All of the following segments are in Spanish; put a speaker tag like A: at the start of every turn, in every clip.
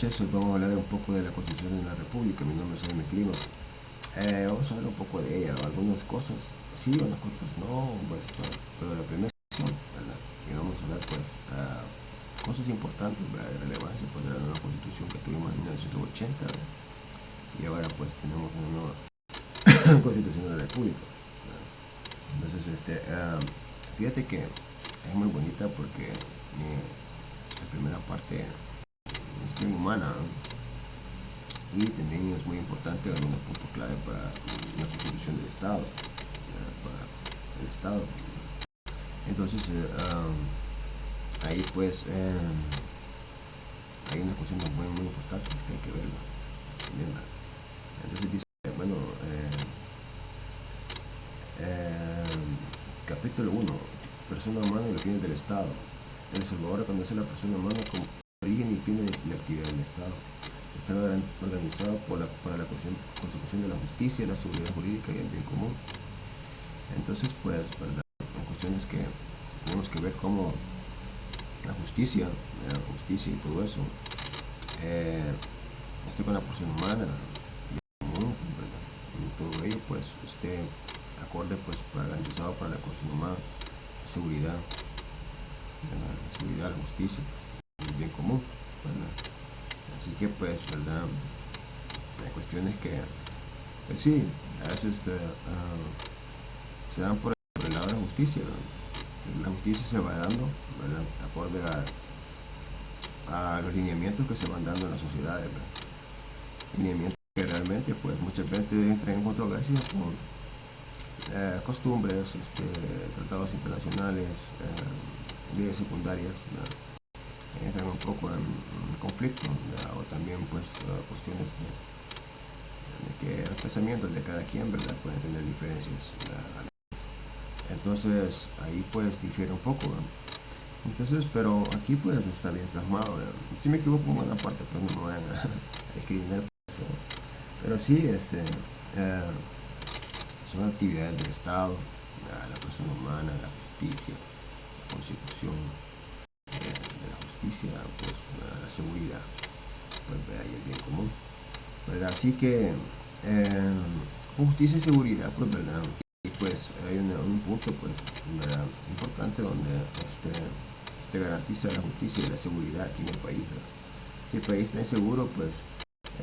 A: noches, hoy vamos a hablar un poco de la Constitución de la República. Mi nombre es Jaime Clima. Vamos a hablar un poco de ella, algunas cosas sí, unas cosas no, pues, pero la primera sección, ¿verdad? Y vamos a hablar pues cosas importantes, ¿verdad? De relevancia pues, de la nueva Constitución que tuvimos en 1980, ¿verdad? Y ahora pues tenemos una nueva Constitución de la República, ¿verdad? Entonces, fíjate que es muy bonita porque la primera parte es bien humana, ¿no? Y también es muy importante algunos puntos clave para la constitución del Estado, para el Estado. Entonces, ahí pues hay unas cuestiones muy importantes que hay que verlo. Entonces dice, bueno, capítulo 1, persona humana y los fines del Estado. El Salvador reconoce a la persona humana como origen y fin de la actividad del Estado. Está organizado para la consecución de la justicia, la seguridad jurídica y el bien común. Entonces, pues, ¿verdad? Hay cuestiones que tenemos que ver cómo la justicia y todo eso, está con la persona humana, bien común, ¿verdad? Y todo ello, pues, acorde, pues, para garantizado para la persona humana, la seguridad, la justicia, pues, el bien común, ¿verdad? Así que, pues, ¿verdad? Hay cuestiones que, pues sí, a veces se dan por el lado de la justicia, ¿verdad? La justicia se va dando, ¿verdad? Acorde a los lineamientos que se van dando en las sociedades, ¿verdad? Lineamientos que realmente, pues, muchas veces entran en controversia con costumbres, tratados internacionales, leyes secundarias, ¿verdad? Entran un poco en conflicto, ¿verdad? O también, pues, cuestiones de que los pensamientos de cada quien, ¿verdad? Pueden tener diferencias, ¿verdad? Entonces ahí pues difiere un poco, ¿verdad? Entonces, pero aquí pues está bien plasmado, ¿verdad? Si me equivoco en una parte, pues no me van a discriminar por eso, pero sí, son actividades del Estado, la persona humana, la justicia, la constitución, de la justicia, pues la seguridad, pues y el bien común, ¿verdad? Así que justicia y seguridad, pues, ¿verdad? Y pues hay un punto, pues, ¿verdad? Importante donde te garantiza la justicia y la seguridad aquí en el país, ¿verdad? Si el país está inseguro, pues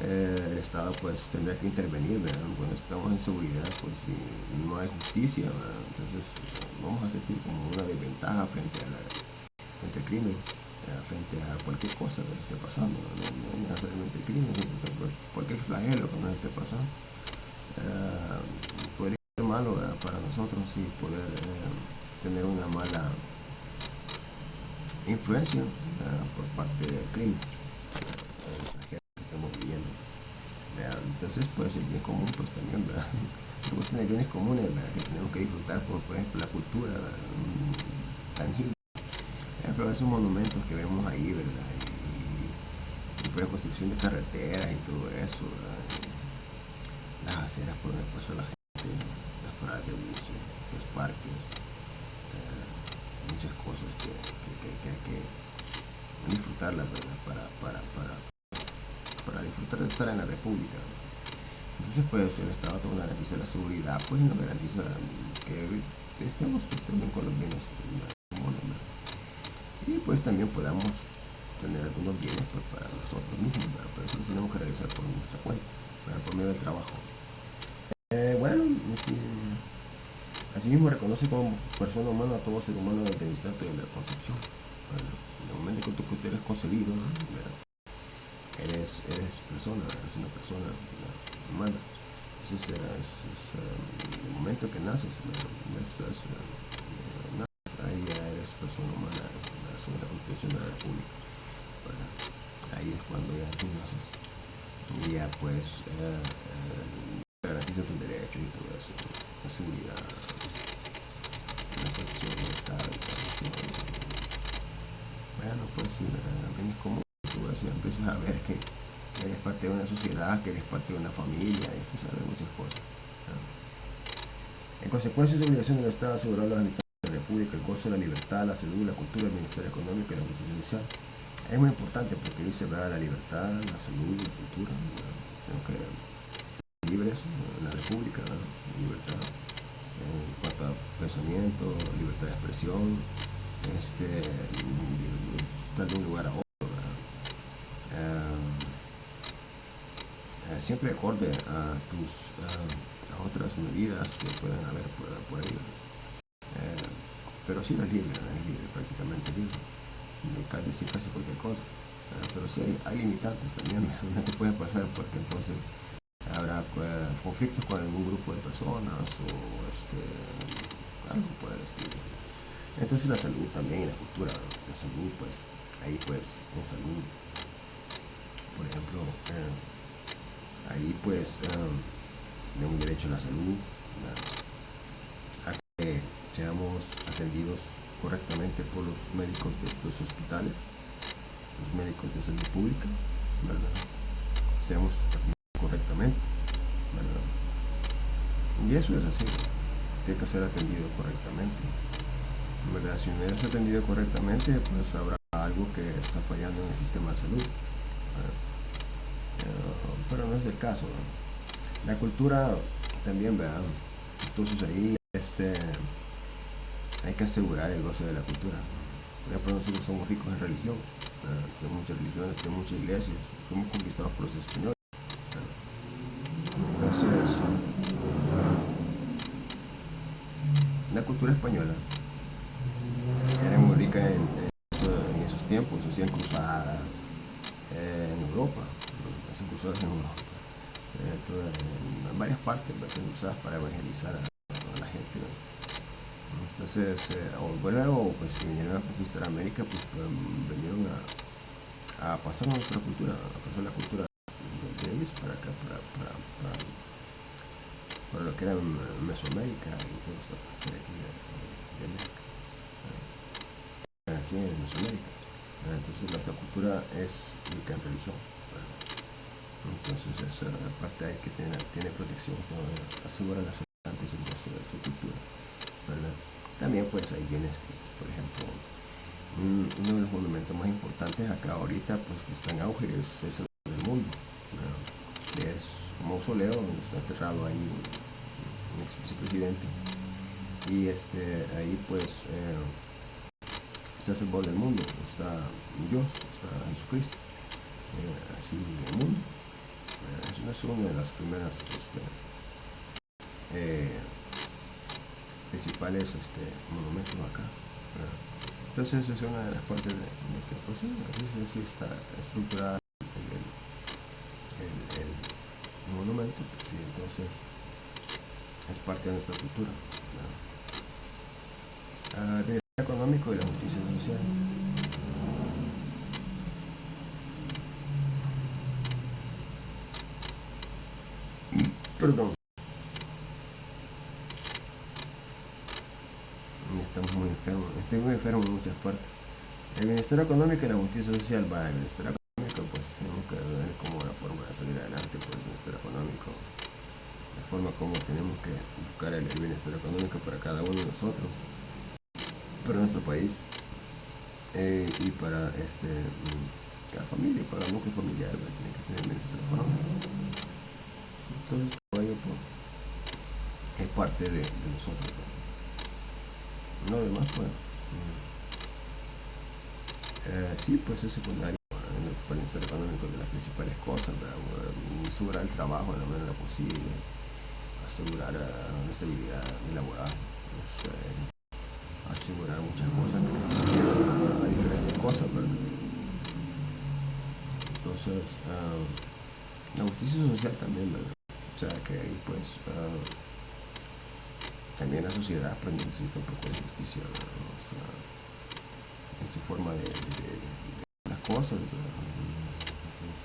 A: el Estado pues tendrá que intervenir, ¿verdad? Cuando estamos en seguridad, pues si no hay justicia, ¿verdad? Entonces vamos a sentir como una desventaja frente al crimen, frente a cualquier cosa que esté pasando, no necesariamente el crimen, sino cualquier flagelo que nos esté pasando. Podría ser malo, ¿verdad? Para nosotros y poder tener una mala influencia por parte del crimen, el extranjero que estamos viviendo, ¿verdad? Entonces, pues el bien común, pues también, ¿verdad? Luego tiene bienes comunes, ¿verdad? Que tenemos que disfrutar, por ejemplo, la cultura, ¿verdad? Tangible. Por ejemplo, esos monumentos que vemos ahí, ¿verdad? Y por la construcción de carreteras y todo eso, ¿verdad? Las aceras por donde pasa la gente, las paradas de buses, los parques, muchas cosas que hay que disfrutarlas, ¿verdad? Para disfrutar de estar en la República. Entonces, pues el Estado no garantiza la seguridad, pues no garantiza que estemos bien con los bienes comunes, ¿verdad? Y pues también podamos tener algunos bienes pues, para nosotros mismos, ¿verdad? Pero eso lo tenemos que realizar por nuestra cuenta, ¿verdad? Por medio del trabajo. Bueno, asimismo reconoce como persona humana a todo ser humano desde el instante de la concepción. ¿Verdad? En el momento en que tú eres concebido, ¿verdad? eres persona, eres una persona, ¿verdad? Humana. Ese es el momento que naces, ¿verdad? Ahí ya eres persona humana, según la Constitución de la República, ¿verdad? Ahí es cuando ya tú naces y ya pues garantiza tus derechos y todo eso, la seguridad, la protección del Estado y todo eso. Bueno, pues también es como tú empiezas a ver que eres parte de una sociedad, que eres parte de una familia y empiezas a ver muchas cosas, ¿no? En consecuencia, es obligación del Estado asegurar a los habitantes de la República el gozo de la libertad, la salud, la cultura, el bienestar económico y la justicia social. Es muy importante porque dice, ¿verdad? La libertad, la salud, la cultura, ¿verdad? Tenemos que ser libres en la república, ¿verdad? Libertad en cuanto a pensamiento, libertad de expresión, estar de un lugar a otro, ¿verdad? Siempre acorde a tus a otras medidas que puedan haber por ahí, eh, pero sí eres libre, ¿no? Eres libre, prácticamente libre, de decir casi cualquier cosa, pero sí hay limitantes también. No te puede pasar porque entonces habrá conflictos con algún grupo de personas o algo por el estilo. Entonces la salud también, la cultura de salud, pues ahí pues en salud, por ejemplo, ahí pues de un derecho a la salud, a que seamos atendidos correctamente por los médicos de los hospitales, los médicos de salud pública, ¿verdad? Seamos atendidos correctamente, ¿verdad? Y eso es así, tiene que ser atendido correctamente, ¿verdad? Si no eres atendido correctamente, pues habrá algo que está fallando en el sistema de salud, ¿verdad? Pero no es el caso, ¿verdad? La cultura también, ¿verdad? Entonces ahí hay que asegurar el goce de la cultura. Por ejemplo, nosotros somos ricos en religión, ¿verdad? Tenemos muchas religiones, tenemos muchas iglesias, fuimos conquistados por los españoles, ¿verdad? Entonces, la cultura española era muy rica en esos tiempos. Se hacían cruzadas en Europa, ¿no? Hacían cruzadas en Europa, en varias partes, hacían cruzadas para evangelizar a la gente, ¿no? Entonces, luego pues vinieron a conquistar América, pues vinieron a pasar nuestra cultura, a pasar la cultura de ellos para acá, para lo que era Mesoamérica y toda esta parte de aquí de América, aquí en Mesoamérica. Entonces nuestra cultura es rica en religión, ¿verdad? Entonces esa parte hay que tiene protección, asegura las habitantes el gozo de su cultura, ¿verdad? También pues hay bienes que, por ejemplo, uno de los monumentos más importantes acá ahorita, pues que está en auge, es el Salón del Mundo, ¿verdad? Que es un mausoleo donde está enterrado ahí un ex vicepresidente, y ahí pues está el Salvador del mundo, está Dios, está Jesucristo, así el mundo. Es una de las primeras eh, principales monumentos acá. Entonces es una de las partes de que pues sí, así está estructurada el monumento, pues, y entonces es parte de nuestra cultura, ¿no? El bienestar económico y la justicia social. Perdón, estamos muy enfermos, estoy muy enfermo en muchas partes. El bienestar económico y la justicia social. Va, el bienestar económico, pues tenemos que ver como la forma de salir adelante por el bienestar económico, la forma como tenemos que buscar el bienestar económico para cada uno de nosotros, para nuestro país, y para cada familia, para el núcleo familiar, ¿verdad? Tiene que tener bienestar económico. Entonces todo ello pues, es parte de nosotros, ¿verdad? Lo demás pues sí, pues es secundario en el bienestar económico de las principales cosas, ¿verdad? Asegurar el trabajo de la manera posible, asegurar una estabilidad laboral, pues, asegurar muchas cosas que a diferentes cosas, ¿verdad? Entonces, la justicia social también, ¿verdad? O sea, que ahí pues también la sociedad pues necesita un poco de justicia, ¿verdad? O sea, en su forma de las cosas, ¿verdad? Entonces,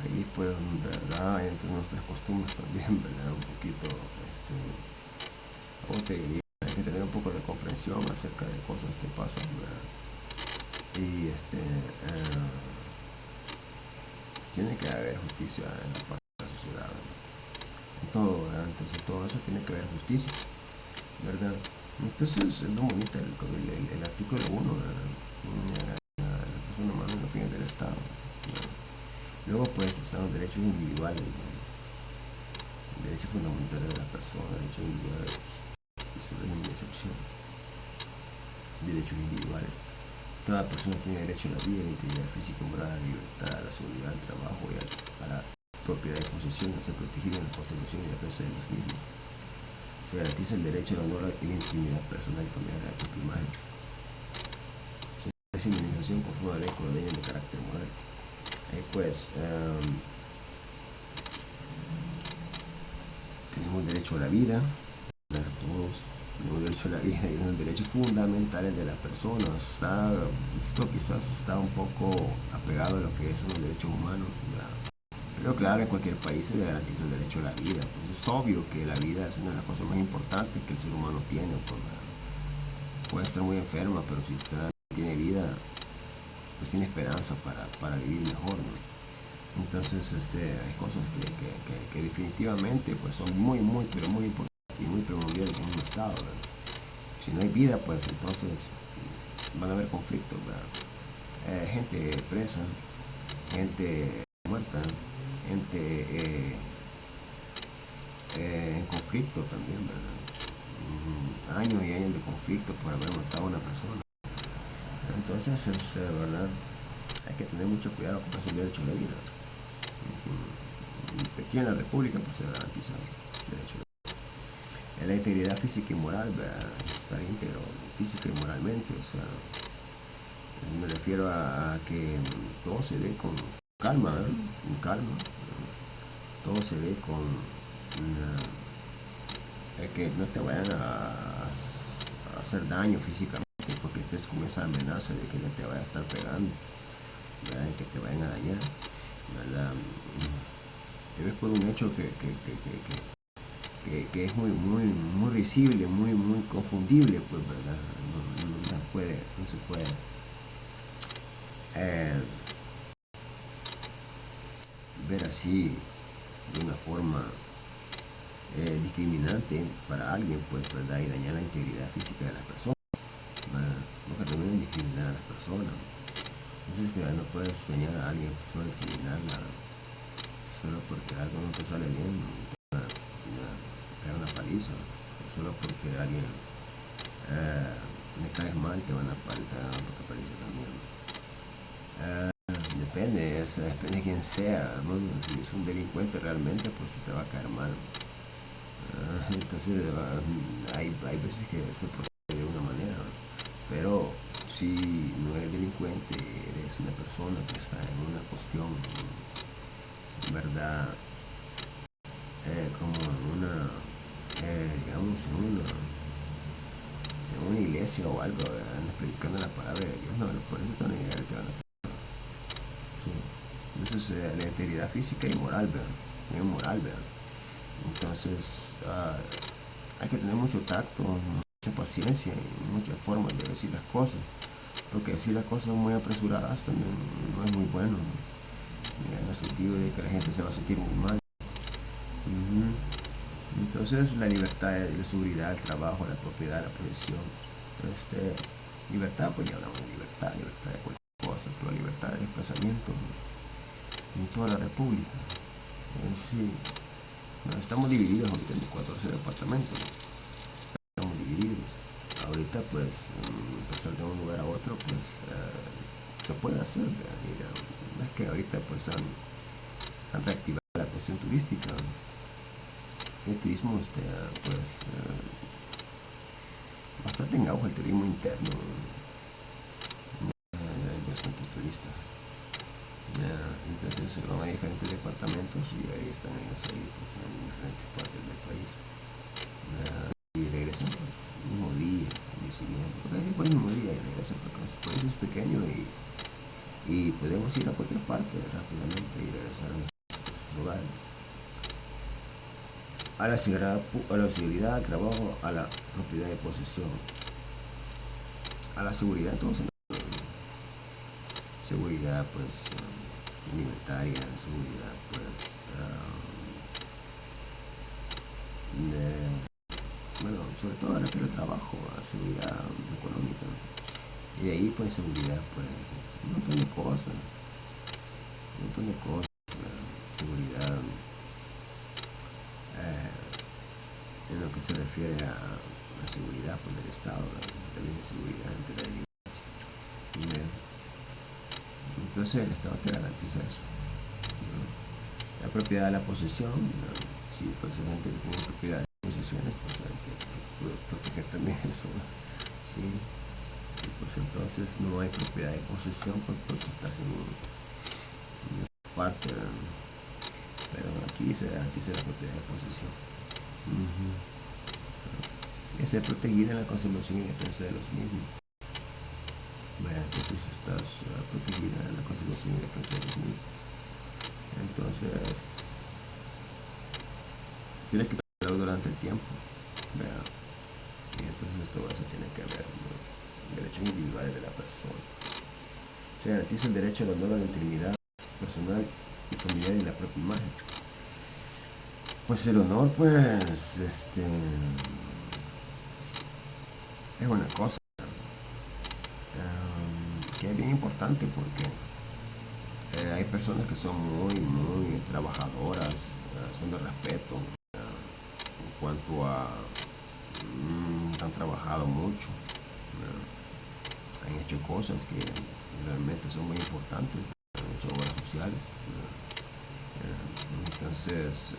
A: ahí pues, ¿verdad? Entre nuestras costumbres también, ¿verdad? Un poquito, ¿cómo te diría? Hay que tener un poco de comprensión acerca de cosas que pasan, ¿verdad? Y tiene que haber justicia en la parte de la sociedad, ¿verdad? En todo, ¿verdad? Entonces todo eso tiene que haber justicia, ¿verdad? Entonces es muy bonito el artículo 1, ¿verdad? La persona humana fines del Estado, ¿no? Luego pues están los derechos individuales, ¿no? Derechos fundamentales de las personas, derechos individuales y su régimen de excepción. Derechos individuales. Toda persona tiene derecho a la vida, a la integridad física y moral, a la libertad, a la seguridad, al trabajo y a la propiedad de posesión, a ser protegido en la conservación y defensa de los mismos. Se garantiza el derecho al honor y la intimidad personal y familiar de la propia imagen. Se establece indemnización conforme a la ley con los daños de carácter moral. Pues tenemos derecho a la vida, todos tenemos derecho a la vida y los derechos fundamentales de las personas. Esto quizás está un poco apegado a lo que son los derechos humanos, ¿verdad? Pero claro, en cualquier país se le garantiza el derecho a la vida. Pues es obvio que la vida es una de las cosas más importantes que el ser humano tiene. Pues, puede estar muy enferma, pero si usted tiene vida, pues tiene esperanza para vivir mejor, ¿no? Entonces hay cosas que definitivamente pues son muy, pero muy importantes y muy primordiales en un estado, ¿verdad? Si no hay vida, pues entonces van a haber conflictos, ¿verdad? Gente presa, gente muerta, gente en conflicto también, ¿verdad? Años y años de conflicto por haber matado a una persona. Entonces verdad, hay que tener mucho cuidado con esos derechos de la vida. Aquí en la República pues se garantiza el derecho a la vida. En la integridad física y moral, ¿verdad? Estar íntegro física y moralmente, o sea, me refiero a que todo se dé con calma, con calma, todo se dé con que no te vayan a hacer daño físicamente, porque estés con esa amenaza de que ya te vaya a estar pegando, ¿verdad? Que te vayan a dañar, ¿verdad? Te ves por un hecho que es muy visible, muy confundible, pues, ¿verdad? No se puede ver así de una forma discriminante para alguien, pues, ¿verdad? Y dañar la integridad física de las personas, ¿verdad? Nunca terminan de discriminar a las personas. Entonces, que no puedes enseñar a alguien solo discriminarla solo porque algo no te sale bien, te van a pegar una paliza, solo porque a alguien le caes mal, te van a dar otra paliza también. Depende de quién sea, ¿no? Si es un delincuente realmente, pues te va a caer mal. Entonces hay veces que se procede de una manera, ¿no? Pero si no eres delincuente, eres una persona que está en una cuestión, ¿verdad? Como en una, digamos, en una iglesia o algo, andas predicando la palabra de Dios, no, por eso te van a llegar y te van a... Sí. Entonces la integridad física y moral, ¿verdad? Y moral, ¿verdad? Entonces hay que tener mucho tacto, mucha paciencia y muchas formas de decir las cosas, porque decir las cosas muy apresuradas también no es muy bueno, ¿no? En el sentido de que la gente se va a sentir muy mal. Entonces la libertad, la seguridad, el trabajo, la propiedad, la posesión, libertad, pues ya hablamos de libertad de cualquier cosa, pero libertad de desplazamiento en toda la república. Sí, no, estamos divididos ahorita en 14 departamentos, estamos divididos. Ahorita pues pasar de un lugar a otro pues se puede hacer, es que ahorita pues han reactivado la cuestión turística. El turismo pues bastante en auge, el turismo interno, hay bastantes turistas. Entonces se van a diferentes departamentos y ahí están ellos ahí pues en diferentes partes del país. Y regresan pues el mismo día, el día siguiente, porque así pues el mismo día y regresan porque el país es pequeño y podemos ir a cualquier parte rápidamente y regresar a nuestros lugares. A la seguridad, al trabajo, a la propiedad de posesión, a la seguridad, entonces seguridad pues alimentaria, seguridad pues bueno, sobre todo refiero al trabajo, a la seguridad económica, Y de ahí pues seguridad, pues un montón de cosas, seguridad en lo que se refiere a la seguridad pues del Estado, también de seguridad ante la delincuencia. Entonces el Estado te garantiza eso. La propiedad de la posesión, si pues hay gente que tiene propiedad de posesiones, pues hay que proteger también eso. Sí, sí, pues entonces no hay propiedad de posesión pues porque estás en una parte, pero aquí se garantiza la propiedad de posesión. Es ser protegida en la conservación y defensa de los mismos. Bueno, entonces estás protegida en la conservación y defensa de los mismos. Entonces tienes que tratarlo durante el tiempo. ¿Verdad? Y entonces todo eso tiene que ver con los derechos individuales de la persona. Se garantiza el derecho al honor, a la intimidad personal y familiar y la propia imagen. Pues el honor, pues, es una cosa que es bien importante porque hay personas que son muy trabajadoras, son de respeto en cuanto a han trabajado mucho, han hecho cosas que realmente son muy importantes, han hecho obras sociales, entonces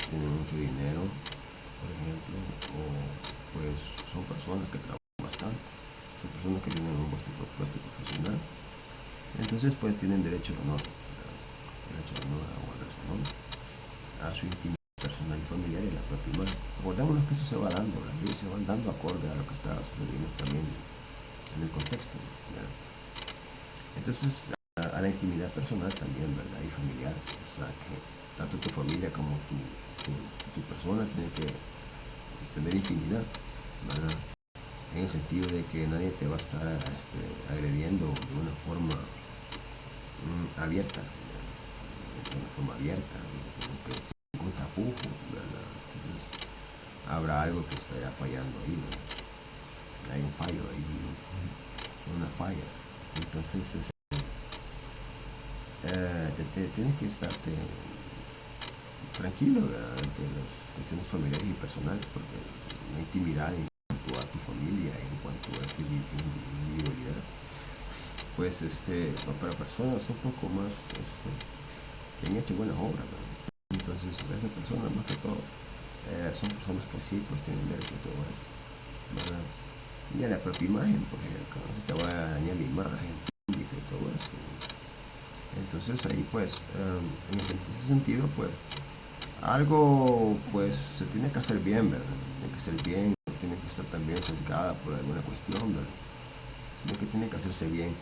A: tienen mucho dinero, por ejemplo, o pues son personas que trabajan bastante, son personas que tienen un puesto profesional, entonces pues tienen derecho al honor, derecho al honor, a guardar su honor, a su intimidad personal y familiar y la propia imagen. Acordémonos que esto se va dando, las leyes se van dando acorde a lo que está sucediendo también en el contexto, ¿verdad? Entonces a la intimidad personal también, ¿verdad? Y familiar, o sea que tanto tu familia como tu persona tiene que tener intimidad, ¿verdad? En el sentido de que nadie te va a estar agrediendo de una forma abierta, de una forma abierta, que sin ningún tapujo, ¿verdad? Entonces habrá algo que estará fallando ahí, ¿verdad? Hay un fallo ahí, una falla. Entonces tienes que estarte tranquilo, ¿verdad? Ante las cuestiones familiares y personales, porque la intimidad en cuanto a tu familia, en cuanto a tu individualidad, pues para personas un poco más que han hecho buenas obras, ¿verdad? Entonces esas personas más que todo son personas que sí pues tienen derecho a todo eso, ¿verdad? Y a la propia imagen, pues acá no se te va a dañar la imagen pública y todo eso. Entonces ahí pues en ese sentido pues algo pues se tiene que hacer bien, ¿verdad? Tiene que ser bien, no tiene que estar también sesgada por alguna cuestión, ¿verdad? Sino que tiene que hacerse bien,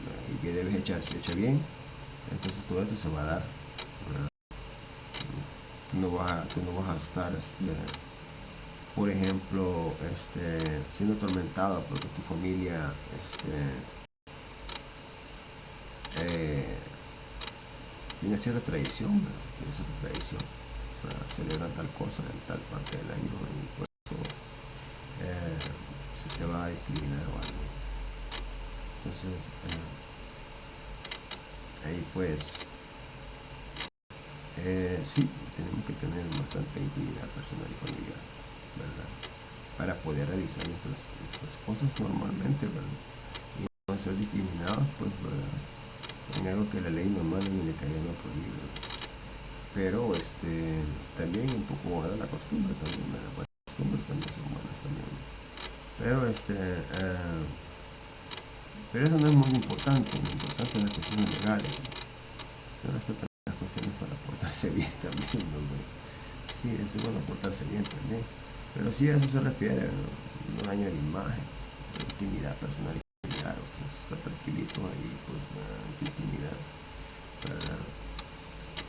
A: ¿verdad? Y que debes hecha bien, entonces todo esto se va a dar, ¿verdad? Tú no vas a estar por ejemplo siendo atormentado porque tu familia eh, tiene cierta tradición, ¿verdad? Tiene cierta tradición, ¿verdad? Celebran tal cosa en tal parte del año y por eso se te va a discriminar o algo. Entonces ahí pues sí, tenemos que tener bastante intimidad personal y familiar, ¿verdad? Para poder realizar nuestras cosas normalmente, ¿verdad? Y no ser discriminados, pues, ¿verdad? En algo que la ley no manda ni le caiga no prohíbe, ¿verdad? Pero también un poco a la costumbre también, ¿verdad? Pues, las costumbres también son buenas también. Pero pero eso no es muy importante, lo importante es las cuestiones legales, ¿no? Y ahora está también las cuestiones para portarse bien también, ¿no? Sí, es bueno portarse bien también. Pero sí a eso se refiere, ¿no? No daña la imagen, la intimidad personal y familiar, o sea, está tranquilito ahí, pues, en tu intimidad, ¿verdad?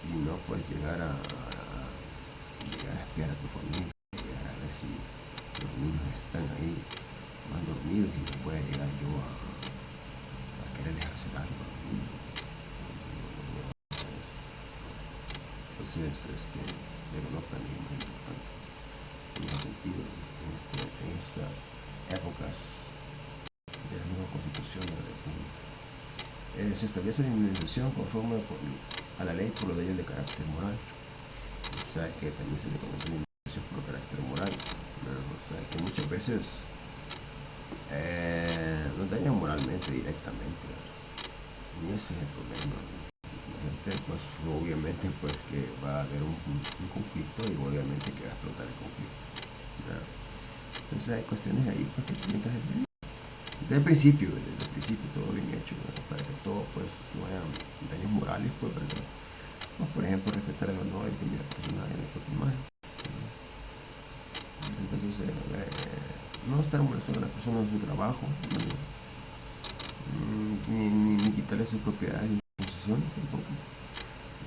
A: Y no pues llegar a espiar a tu familia, llegar a ver si los niños están ahí más dormidos y no puede llegar yo a quererles hacer algo a los niños. Entonces, no hacer eso. Entonces, el honor también es muy importante en ese sentido, en esas épocas de las nuevas Constitución de la República. Se establece la indemnización conforme a la ley por los daños de carácter moral. O sea que también se le conoce la indemnización por carácter moral, ¿no? O sea que muchas veces nos dañan moralmente directamente, ¿no? Y ese es el problema. La gente, pues obviamente, pues que va a haber un conflicto y obviamente que va a explotar el conflicto, ¿no? Entonces hay cuestiones ahí, pues, que tienen que hacer desde el principio todo bien hecho, ¿no? Para que todo, pues, no haya daños morales, pues, ¿verdad? Pues, por ejemplo, respetar el honor y intimidad personal en la propia imagen, ¿no? Entonces, no estar molestando a las personas en su trabajo, ¿no? Ni quitarle sus propiedades ni posesiones tampoco.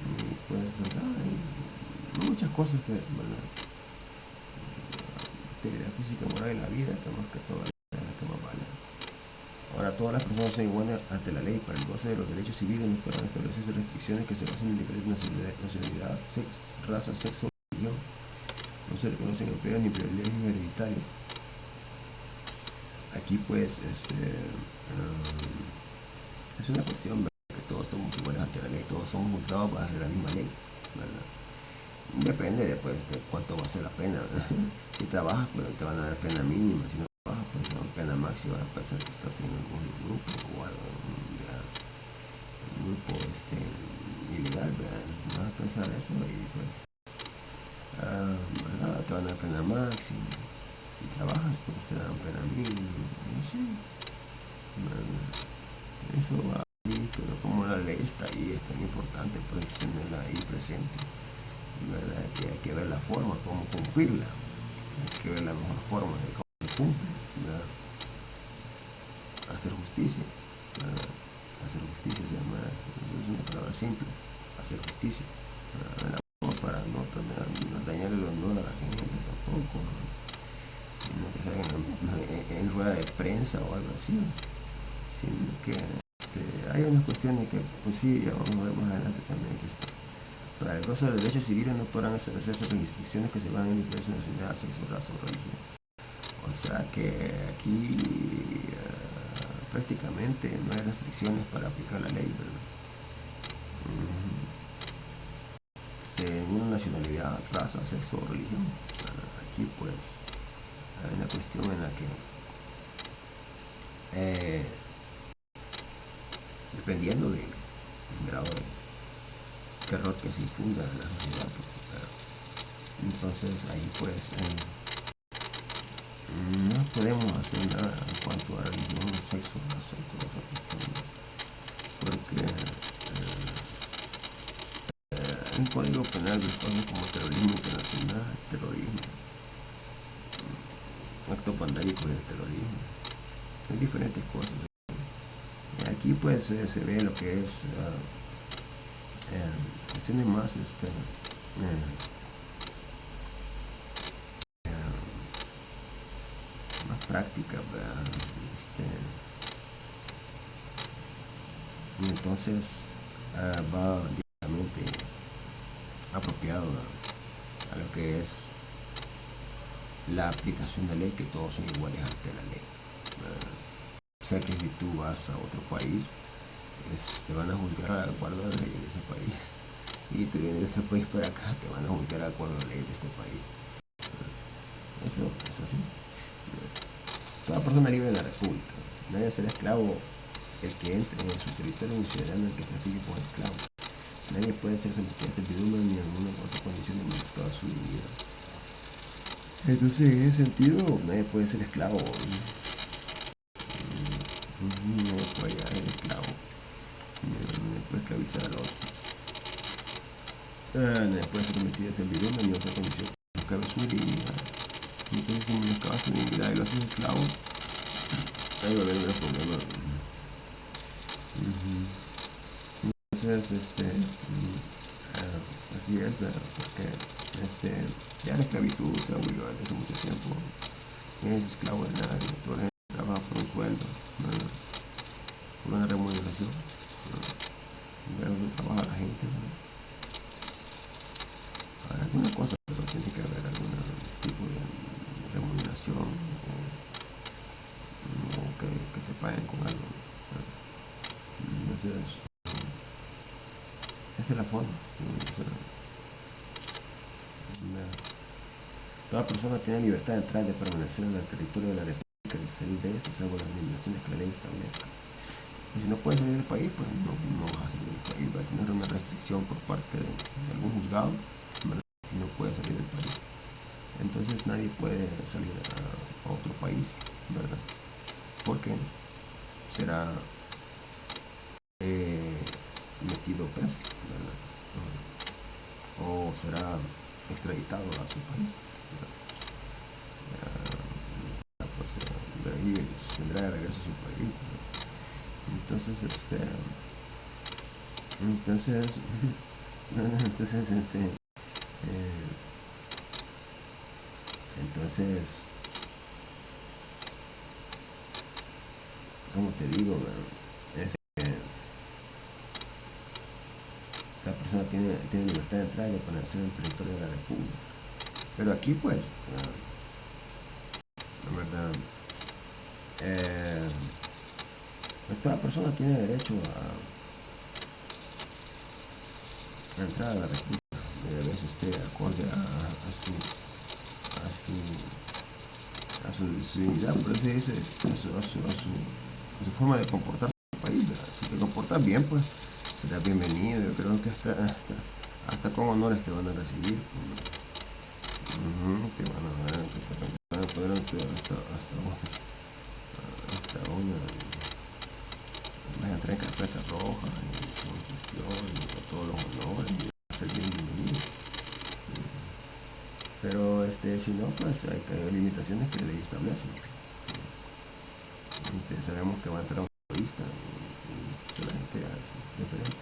A: Y pues, ¿verdad? Hay muchas cosas que, ¿verdad? Integridad física, moral y la vida, que más que todo es la que más vale. Ahora, todas las personas son iguales ante la ley. Para el goce de los derechos civiles no podrán establecerse restricciones que se basen en diferentes nacionalidades, raza, sexo o religión. No se reconocen empleos ni privilegios hereditarios. Aquí, pues, es una cuestión, ¿verdad? Que todos somos iguales ante la ley, todos somos juzgados bajo la misma ley, ¿verdad? Depende después de cuánto va a ser la pena, ¿verdad? Si trabajas, pues te van a dar pena mínima. Si no trabajas, pues te dan pena máxima. Va a pensar que estás en algún grupo o algo, ya, un grupo ilegal, ¿verdad? Vas a pensar eso y pues, ¿verdad? Te van a dar pena máxima. Si trabajas, pues te dan pena mínima. Y sí, ¿verdad? Eso va ahí, pero como la ley está ahí, es tan importante, pues tenerla ahí presente, ¿verdad? Que hay que ver la forma, cómo cumplirla. Hay que ver la mejor forma de cómo se cumple, ¿verdad? Hacer justicia, ¿verdad? Hacer justicia se llama, eso es una palabra simple, hacer justicia, ¿verdad? Para no dañar el honor a la gente tampoco, ¿no? Sino que salgan en rueda de prensa o algo así, sino que hay unas cuestiones que, pues sí, ya vamos a ver más adelante también que está. Para el goce de derechos civiles no podrán establecerse restricciones que se van en diferencia de nacionalidad, sexo, raza o religión. O sea que aquí prácticamente no hay restricciones para aplicar la ley, ¿verdad? Según nacionalidad, raza, sexo o religión. Aquí pues hay una cuestión en la que dependiendo del grado de terror que se infunda en la sociedad, entonces ahí pues no podemos hacer nada en cuanto a religión, sexo, raza y toda esa cuestión, porque hay un código penal de cosas como terrorismo internacional, terrorismo, acto vandálico y el terrorismo, hay diferentes cosas. Aquí pues se ve lo que es cuestiones más más prácticas, ¿verdad? Y entonces va directamente apropiado a lo que es la aplicación de ley, que todos son iguales ante la ley, ¿verdad? O sea que si tú vas a otro país, te van a juzgar a acuerdo a la ley de ese país. Y tú vienes de este país para acá, te van a juzgar a acuerdo a la ley de este país. Eso es así. Toda persona libre en la República. Nadie será esclavo el que entre en su territorio ni ciudadano el que trafique con esclavos. Nadie puede ser sometido a servidumbre ni a ninguna otra condición de menoscabo a su dignidad. Entonces, en ese sentido, nadie puede ser esclavo. Nadie puede ser esclavo. Nadie puede esclavizar al otro. Nadie puede ser sometido a servidumbre ni a otra condición que menoscabe su dignidad. Entonces, si menoscabas tu dignidad y lo haces esclavo, ahí va a haber un problema. Entonces, así es, ¿verdad? Porque ya la esclavitud se abolió desde hace mucho tiempo. No eres esclavo de nadie, tú eres trabajas por un sueldo, ¿verdad? Por una remuneración, ¿verdad? Luego se trabaja la gente, ¿verdad? Ahora, alguna cosa, pero tiene que haber algún tipo de remuneración o que te paguen con algo. Entonces, esa es la forma. O sea, toda persona tiene libertad de entrar y de permanecer en el territorio de la República y de salir de este, salvo las limitaciones que la ley establezca. Y si no puede salir del país, pues no va a salir del país, va a tener una restricción por parte de algún juzgado, ¿verdad? Y no puede salir del país. Entonces nadie puede salir a otro país, ¿verdad? Porque será metido preso, ¿verdad? O será extraditado a su país, pues de ahí vendrá de regreso a su país, ¿verdad? Entonces entonces como te digo, es que cada persona tiene libertad de entrar y de permanecer en el territorio de la República. Pero aquí pues, la verdad, pues toda persona tiene derecho a entrar a la República, a veces esté acorde a su civilidad, por eso dice, a su forma de comportarse en el país, ¿verdad? Si te comportas bien, pues serás bienvenido. Yo creo que hasta con honores te van a recibir, pues, te van a dar, te van a poner hasta una vas a entrar en carpeta roja y con cuestión y con todos los honores y va a ser bienvenido. Pero si no, pues hay limitaciones que la ley establece. Sabemos que va a entrar un terrorista, si la gente es diferente.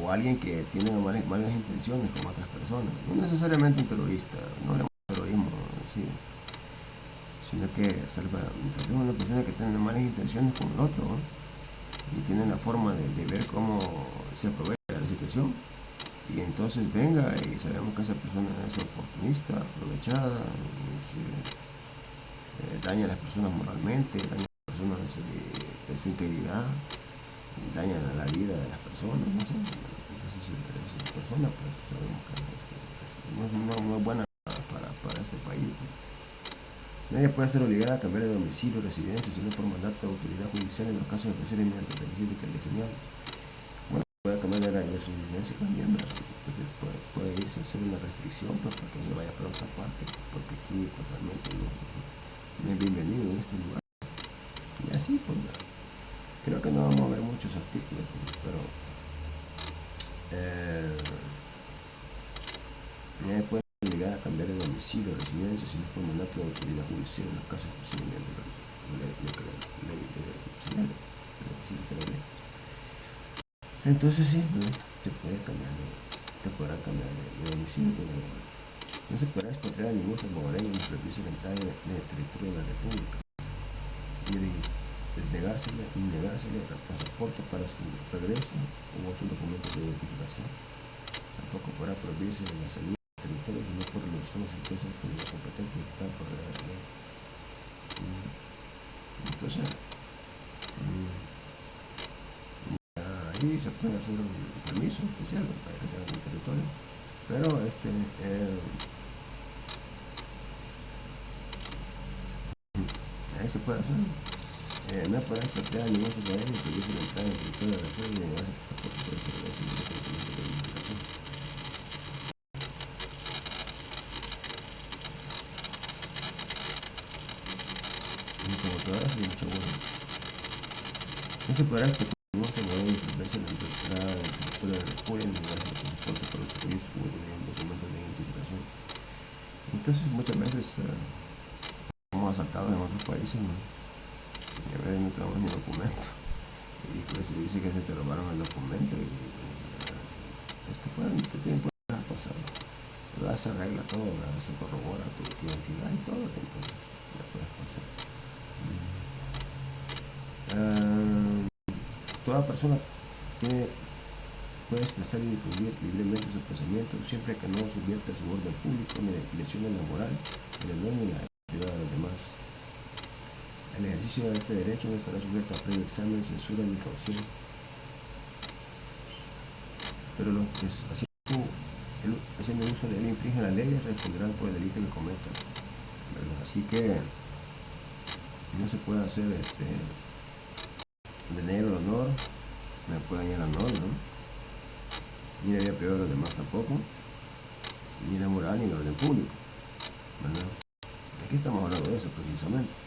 A: O alguien que tiene malas intenciones con otras personas. No necesariamente un terrorista, no hablamos de terrorismo, sí, sino que salva una persona que tiene malas intenciones con el otro, ¿no? Y tiene la forma de ver cómo se aprovecha de la situación. Y entonces venga y sabemos que esa persona es oportunista, aprovechada, daña a las personas moralmente, daña a las personas de su integridad, daña la vida de las personas, no sé. Entonces esa persona pues sabemos que no es buena para este país, ¿no? Nadie puede ser obligada a cambiar de domicilio o residencia, sino por mandato de autoridad judicial en los casos especiales mediante el requisito que le señale. Bueno, puede cambiar de residencia también, ¿verdad? Entonces puede irse a hacer una restricción, pues, para que no vaya para otra parte, porque aquí pues, realmente no es bienvenido en este lugar. Y así, pues, creo que no vamos a ver muchos artículos, ¿no? Pero nadie puede ser obligada a cambiar de domicilio o residencia, sino por mandato de autoridad judicial en los casos especiales mediante lo que la ley señale, el requisito de la ley. Entonces sí, ¿no? Te podrán cambiar de domicilio, no se podrá expatriar a ningún salvadoreño ni prohibirse la entrada en el territorio de la República, ni negársele el pasaporte para su regreso u otro documento de identificación. Tampoco podrá prohibirse la salida del territorio sino por resolución o sentencia de autoridad competente dictada por la ley. Entonces, ahí se puede hacer un permiso especial para que se haga en el territorio, pero ahí se puede hacer. No podrá expatriar a ningún ciudadano que hubiese la entrada en el territorio de la República y negarse pasaporte por su regreso y otro documento de identificación. Como todas y mucho bueno. No se podrá expatriar a ningún ciudadano que hubiese la entrada en el territorio de la República y negarse pasaporte por su registro y un documento de identificación. Entonces muchas veces somos asaltados en otros países, ¿no? Y a veces no tenemos ni documento y pues se dice que se te robaron el documento y pues te tienen que dejar pasar, pero se arregla todo, ¿verdad? Se corrobora tu identidad y todo, entonces ya puedes pasar. Toda persona puede expresar y difundir libremente sus pensamientos siempre que no subvierta su orden público ni lesione la moral, el honor ni la privada de los demás. El ejercicio ejercicio de este derecho no estará sujeto a previo examen, censura ni caución. Pero los que haciendo uso de él infringen la ley responderán por el delito que cometan, ¿verdad? Así que no se puede hacer de negro el honor, no se puede dañar el honor, ¿no? Ni la vida privada de los demás tampoco, ni la moral ni el orden público, ¿verdad? Aquí estamos hablando de eso precisamente.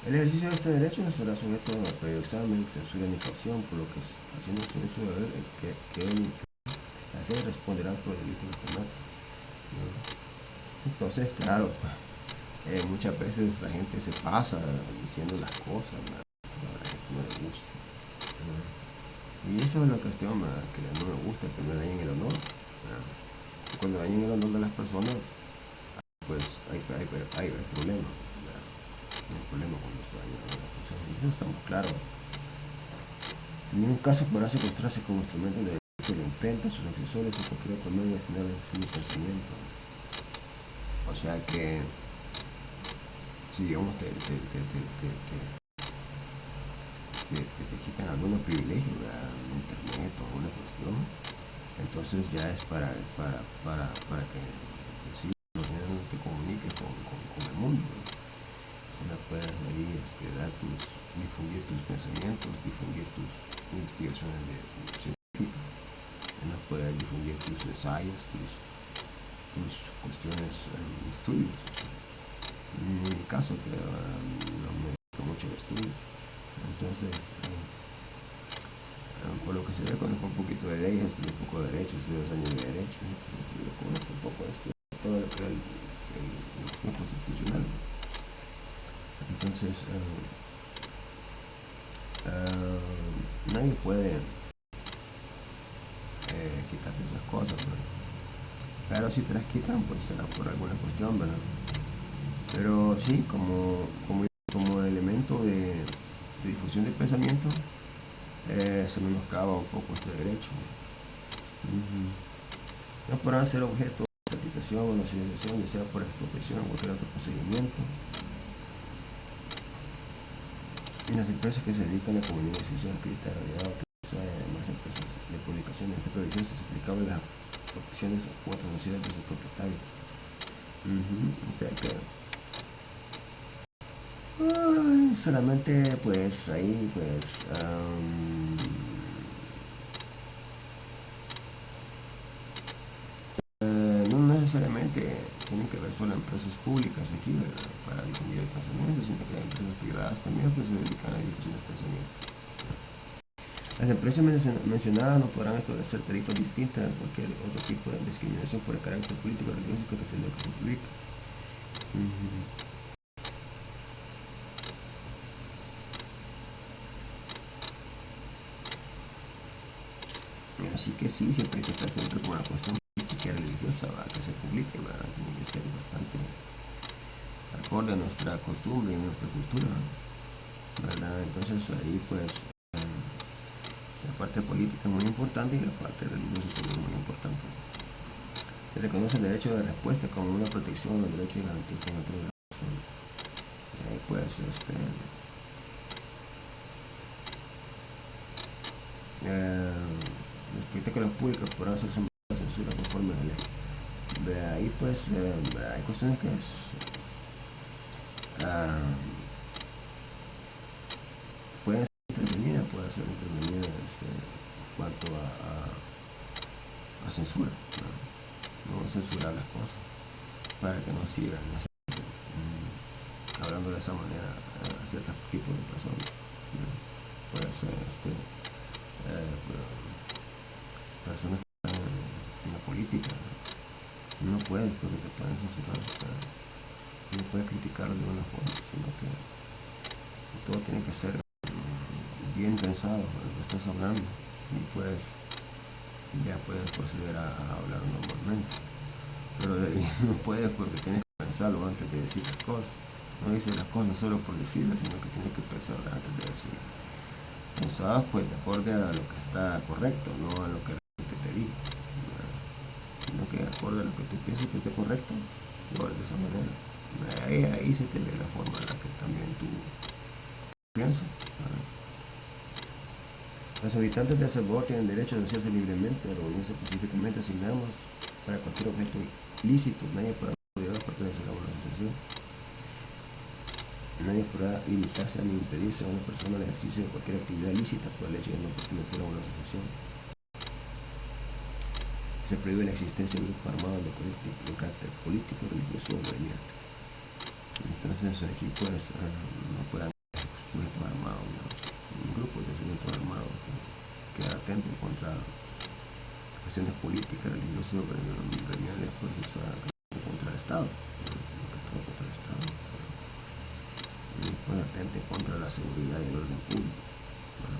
A: El ejercicio de este derecho no será sujeto a previo examen, censura ni caución, por lo que haciendo su uso de él, que él las leyes responderán por el delito que cometa, ¿no? Entonces, claro, muchas veces la gente se pasa diciendo las cosas, ¿no? A la gente no le gusta, ¿no? Y eso es la cuestión, ¿verdad? Que no me gusta, que me dañen el honor, ¿verdad? Cuando dañen el honor de las personas, pues hay problemas, ¿verdad? Hay problemas cuando se daña el honor de las personas, y eso estamos claros. En ningún caso podrá secuestrarse como instrumento de la imprenta, sus accesorios o cualquier otro medio destinado a difundir pensamiento. O sea que si digamos te quitan algunos privilegios, ¿verdad? En internet o alguna cuestión, entonces ya es para que si te comuniques con el mundo, ¿verdad? No puedes ahí difundir tus pensamientos, difundir tus investigaciones científicas, no puedes difundir tus ensayos, tus cuestiones, estudios. En mi caso, que no me dedico mucho al estudio, entonces, por lo que se ve, conozco un poquito de leyes, un poco de derecho, 2 años de derecho, yo conozco un poco de esto, todo lo que es el constitucional. Entonces, nadie puede quitarte esas cosas, ¿no? Pero si te las quitan, pues será por alguna cuestión, ¿verdad? Pero sí, como elemento de difusión de pensamiento, se menoscaba un poco este derecho. No podrán ser objeto de estatización o nacionalización, ya sea por expropiación o cualquier otro procedimiento. Las empresas que se dedican a comunicación escrita, realidad, además empresas de publicación de esta previsión es aplicable a las aportaciones o cuotas sociales de sus propietarios. O sea que solamente pues ahí pues no necesariamente tienen que ver solo empresas públicas aquí, ¿verdad? Para difundir el pensamiento, sino que hay empresas privadas también pues se dedican a la difusión del pensamiento. Las empresas mencionadas no podrán establecer tarifas distintas a cualquier otro tipo de discriminación por el carácter político o religioso que pretenda que se publique. Así que sí, siempre hay que estar siempre con la cuestión política y religiosa, ¿va? Que se publique, ¿va? Tiene que ser bastante acorde a nuestra costumbre y a nuestra cultura, ¿verdad? Entonces ahí pues la parte política es muy importante y la parte religiosa también es muy importante. Se reconoce el derecho de respuesta como una protección a los derechos y garantías fundamentales de la persona. Pues los espectáculos públicos podrán ser sometidos a censura conforme a la ley. Ahí pues hay cuestiones que pueden ser intervenidas, puede ser intervenida en cuanto a censura, ¿no? Censurar las cosas para que no sigan hablando de esa manera a ciertos tipos de personas, ¿no? Puede ser personas que están en la política, no puedes porque te pueden censurar, no puedes criticarlo de una forma, sino que todo tiene que ser bien pensado en lo que estás hablando y pues ya puedes proceder a hablar normalmente, pero no puedes porque tienes que pensarlo antes de decir las cosas. No dices las cosas solo por decirlas, sino que tienes que pensarlas antes de decirlas. Pensadas pues de acorde a lo que está correcto, no a lo que la gente te diga, sino que acorde a lo que tú piensas que esté correcto, lo hagas de esa manera. Ahí se te ve la forma en la que también tú piensa. Los habitantes de El Salvador tienen derecho a asociarse libremente, a reunirse pacíficamente sin armas para cualquier objeto ilícito. Nadie podrá obligar a pertenecer a una asociación. Nadie podrá limitarse ni impedirse a una persona el ejercicio de cualquier actividad ilícita por el hecho de no pertenecer a una asociación. Se prohíbe la existencia de grupos armados de carácter político, religioso o gremial. Entonces aquí pues no pueden sujetos armados, ¿no? Grupos de sujetos armados que atenten contra cuestiones políticas, religiosas o gremiales, pues o sea, contra el Estado, ¿no? Que todo contra el Estado, y pues atenten contra la seguridad y el orden público, ¿no?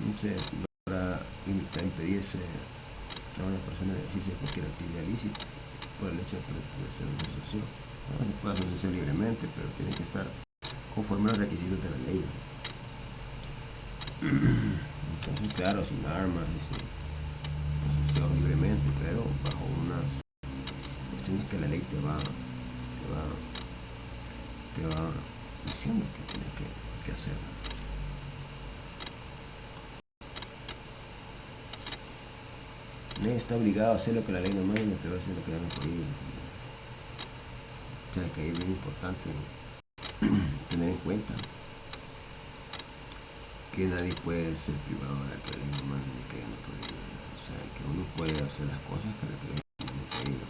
A: Entonces logra impedirse a una persona el ejercicio de cualquier actividad ilícita por el hecho de pertenecer a una asociación. Ahora se puede asociarse libremente, pero tiene que estar conforme a los requisitos de la ley, ¿no? Entonces, claro, sin armas, asociado libremente, pero bajo unas cuestiones que la ley te va diciendo que tienes que hacer, ¿no? Nadie está obligado a hacer lo que la ley no manda, ni a hacer lo que la ley no prohíbe. O sea, que es bien importante tener en cuenta que nadie puede ser privado de la que la ley no manda ni que la ley no prohíbe. O sea, que uno puede hacer las cosas que la ley no prohíbe.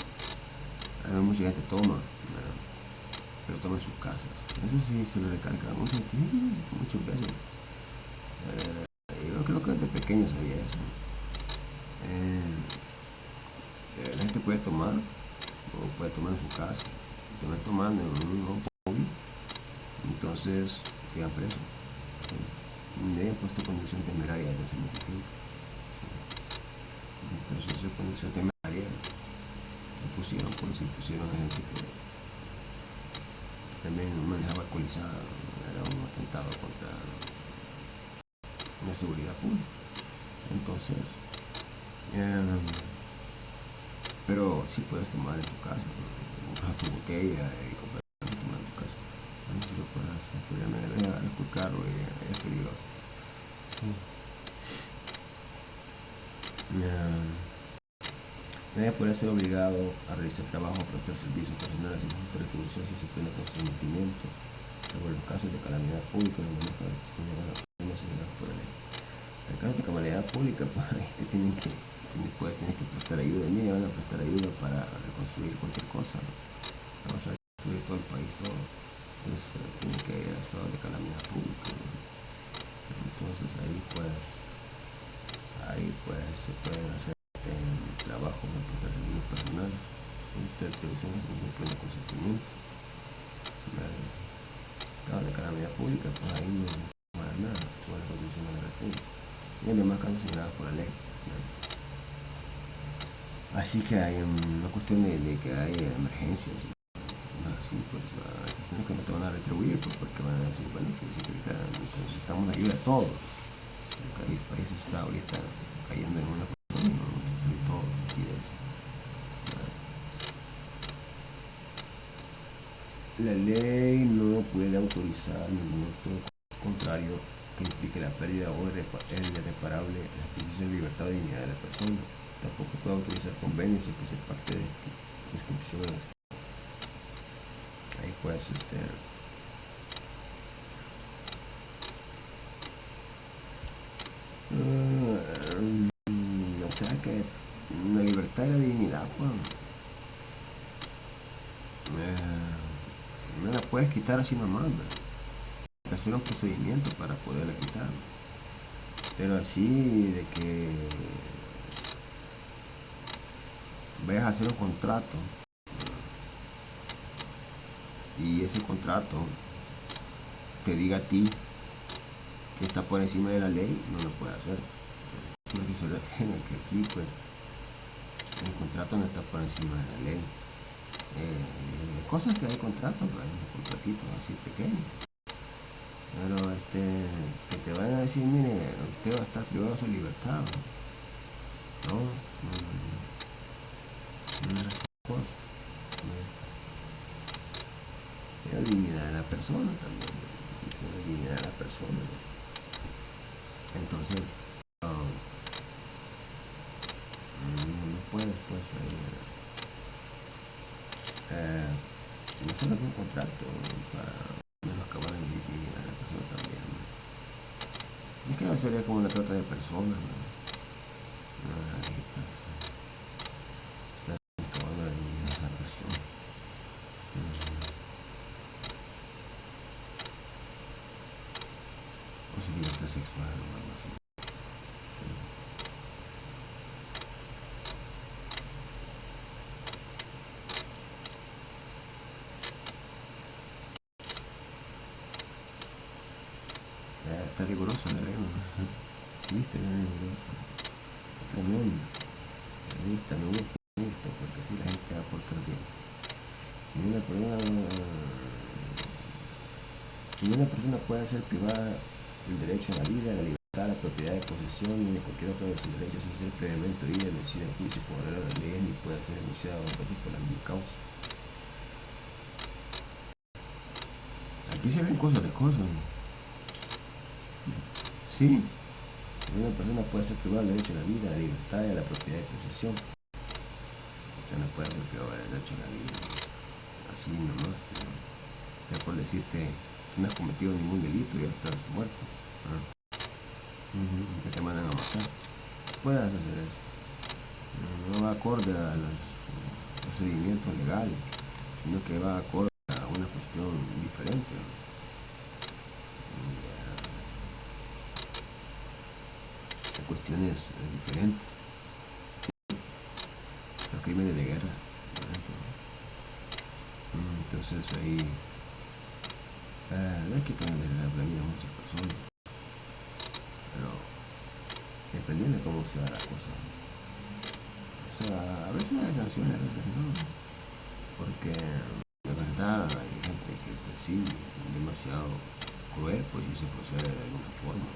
A: Ahora mucha gente toma, ¿verdad? Pero toma en sus casas. Eso sí se lo recarga a muchas veces. Yo creo que desde pequeño sabía eso. La gente puede tomar, o puede tomar en su casa. Si te ven tomando en un automóvil, entonces te van preso. ¿Sí? Le han puesto condición temeraria desde hace mucho tiempo. ¿Sí? Entonces esa condición temeraria impusieron a gente que también manejaba alcoholizada. Era un atentado contra la seguridad pública. Entonces, pero sí puedes tomar en tu casa, compras tu botella y compras tomar en tu casa. No sé si lo puedes hacer, pero ya me debes agarrar tu carro y es peligroso. Sí. Nadie puede ser obligado a realizar trabajo o prestar servicios personales sin justa retribución si se plena consentimiento, sobre los casos de calamidad pública y los no se llevan por la ley. En caso de calamidad pública, pues ahí te tienes que prestar ayuda. Mire, van a prestar ayuda para reconstruir cualquier cosa, ¿no? Vamos a reconstruir todo el país, todo. Entonces tiene que ir a estado de calamidad pública, ¿no? Entonces ahí pues se pueden hacer trabajos de prestar servicios personales. Esta atribución es un pleno consentimiento. Caso de calamidad pública, pues ahí no va a haber nada sobre la Constitución de la República. Y en demás casos señalados por la ley, ¿no? Así que hay una cuestión de que hay emergencias, así, pues hay cuestiones que no te van a retribuir, pues, porque van a decir, bueno, fíjense que ahorita necesitamos la ayuda de todos. El país está ahorita cayendo en una cuestión y vamos a salir todos aquí de esto. La ley no puede autorizar ningún acto contrario que implique la pérdida o irreparable ejercicio de libertad o dignidad de la persona. Tampoco puede autorizar convenios en que se pacte de prescripciones. Ahí pues o sea que la libertad y la dignidad, pues no la puedes quitar así nomás, ¿verdad? Hay que hacer un procedimiento para poderla quitar, pero así de que vayas a hacer un contrato y ese contrato te diga a ti que está por encima de la ley, no lo puede hacer. Eso es lo que se refiere, que aquí pues el contrato no está por encima de la ley. Cosas que hay contratos, ¿verdad? Contratitos así pequeños, pero que te van a decir, mire, usted va a estar privado de su libertad, no es las cosas, ¿no? La dignidad de la persona también, dignidad de la persona, ¿no? Entonces, no puedes pues ahí, no hacer algún contrato para menoscabar la dignidad de la persona también, ¿no? Y es que ya sería como una trata de personas, ¿no? Ahí, pues, estás acabando la dignidad de la persona. O su libertad sexual o algo así. Sí. Está riguroso la ley, ¿no? Sí, está bien riguroso. Está tremendo. Me gusta, porque así la gente va a portar bien. Y una persona puede ser privada del derecho a la vida, a la libertad, a la propiedad de posesión y de cualquier otro de sus derechos sin ser previamente oída, vencida en juicio por valor a la ley, ni puede ser denunciada dos veces por la misma causa. Aquí se ven cosas de cosas, ¿no? Sí, una persona puede ser privada del derecho a la vida, a la libertad y a la propiedad de posesión. O sea, no puede ser privada del derecho a la vida, así nomás, ¿no? O sea, por decirte, tú no has cometido ningún delito y ya estás muerto, ¿no? Que te mandan a matar. Puedes hacer eso. No va acorde a los procedimientos legales, sino que va acorde a una cuestión diferente, ¿no? A cuestiones diferentes. Los crímenes de guerra, por ejemplo. Entonces ahí hay que tener la vida a muchas personas, pero dependiendo de cómo sea la cosa. O sea, a veces hay sanciones, a veces no, porque de verdad hay gente que pues sí, demasiado cruel, pues y se procede de alguna forma.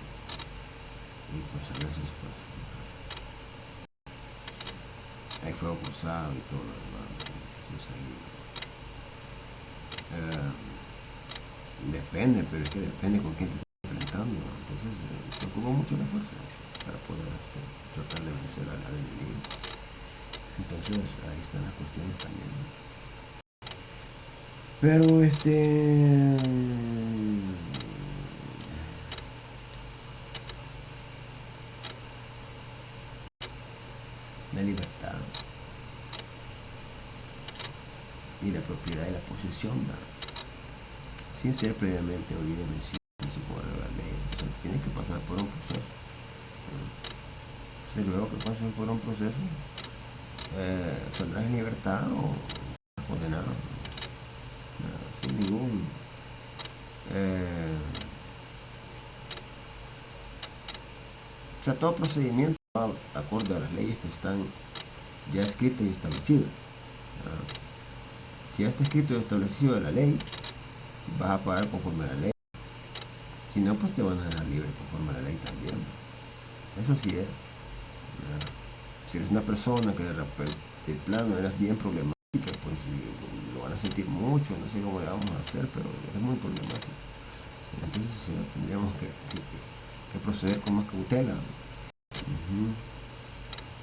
A: Y pues a veces pues hay fuego cruzado y todo lo demás. Pues ahí depende, pero es que depende con quién te estás enfrentando, ¿no? Entonces se ocupa mucho la fuerza para poder tratar de vencer al enemigo. Entonces ahí están las cuestiones también, ¿no? Pero la libertad y la propiedad y la posesión, ¿no? Sin ser previamente oído y vencido por la ley. O sea, tienes que pasar por un proceso. Entonces luego que pases por un proceso, saldrás en libertad o estás condenado, sin ningún o sea, todo procedimiento va acorde a las leyes que están ya escritas y establecidas. Si ya está escrito y establecido en la ley, vas a pagar conforme a la ley. Si no, pues te van a dejar libre conforme a la ley también. Eso sí es. Si eres una persona que de plano eres bien problemática, pues lo van a sentir mucho, no sé cómo le vamos a hacer, pero eres muy problemático. Entonces tendríamos que proceder con más cautela.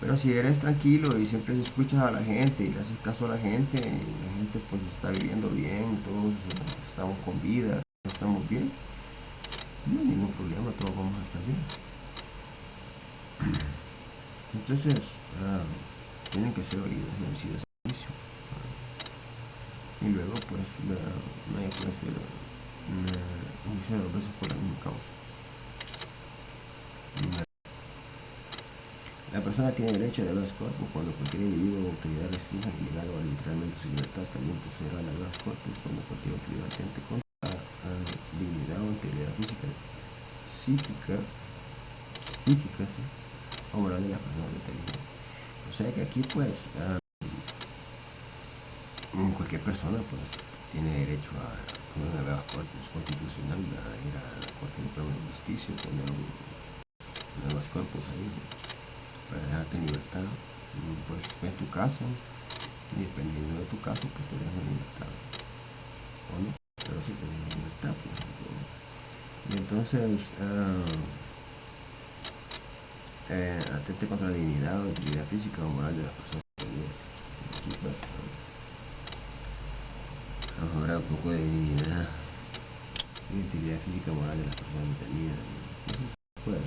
A: Pero si eres tranquilo y siempre escuchas a la gente y le haces caso a la gente, y la gente pues está viviendo bien, todos estamos con vida, estamos bien, no hay ningún problema, todos vamos a estar bien. Entonces, tienen que ser oídos, vencidos al juicio. Y luego pues nadie puede ser iniciado dos veces por la misma causa. La persona tiene derecho al habeas corpus cuando cualquier individuo o autoridad restrinja ilegal o arbitrariamente su libertad. También poseerá el habeas corpus cuando cualquier autoridad atente contra la dignidad o integridad física, psíquica, ¿sí? O moral de las personas detenidas. O sea que aquí pues cualquier persona pues tiene derecho a poner un habeas corpus constitucional, a ir a la Corte Suprema de Justicia, poner un habeas corpus ahí para dejarte en libertad. Pues en tu caso, y dependiendo de tu caso, pues te dejan en libertad o no, pero si te dejan en libertad, por ejemplo, Y entonces atente contra la dignidad o integridad física o moral de las personas detenidas. Aquí pues vamos a hablar un poco de dignidad y integridad física o moral de las personas detenidas. Entonces pues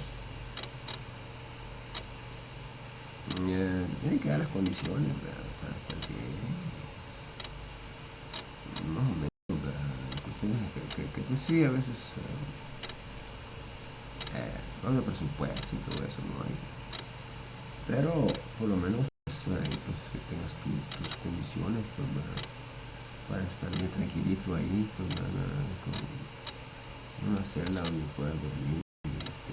A: tienen que dar las condiciones, ¿verdad?, para estar bien, más o menos, ¿verdad? Cuestiones que pues sí, a veces vamos de presupuesto y todo eso no hay, pero por lo menos pues, pues que tengas tus condiciones pues, para estar bien tranquilito ahí, pues, con una celda donde puedas dormir,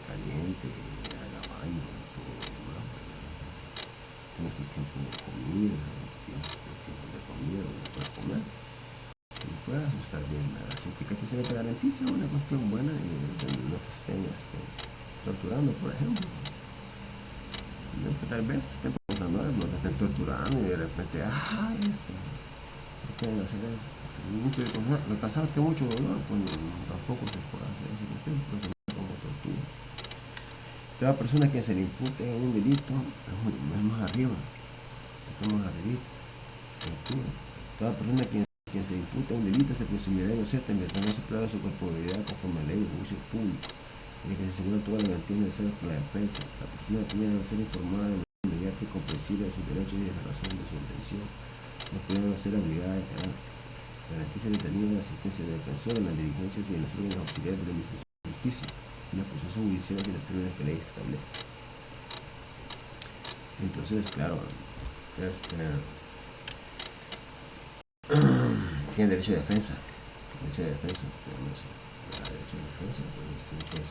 A: caliente, haga baño y todo lo demás, tengas tu tiempo de comida, tus tiempos de comida donde puedas comer y puedas estar bien, ¿verdad? Así que se te garantiza una cuestión buena y donde no te estén torturando, por ejemplo. No, que tal vez te estén preguntando algo, no te estén torturando y de repente, no pueden hacer eso. Mucho de causarte mucho dolor, pues tampoco se puede hacer eso, porque se ve como tortura. Toda persona que se le impute un delito es más arriba, más arriba, tortura. Toda persona que se impute un delito se presumirá inocente mientras no se pruebe su culpabilidad conforme a ley de juicio público, en el que se asegura toda la garantía necesaria por la defensa. La persona detenida debe ser informada de manera inmediata y comprensible de sus derechos y de la razón de su detención. No pueden ser obligadas a garantiza el detenido de la asistencia del defensor en las diligencias y en los órganos auxiliares de la Administración de Justicia, en los procesos judiciales y las términos que la ley establece. Entonces, claro, tiene derecho de defensa. Derecho de defensa, se llama eso. Derecho de defensa, entonces tú pues,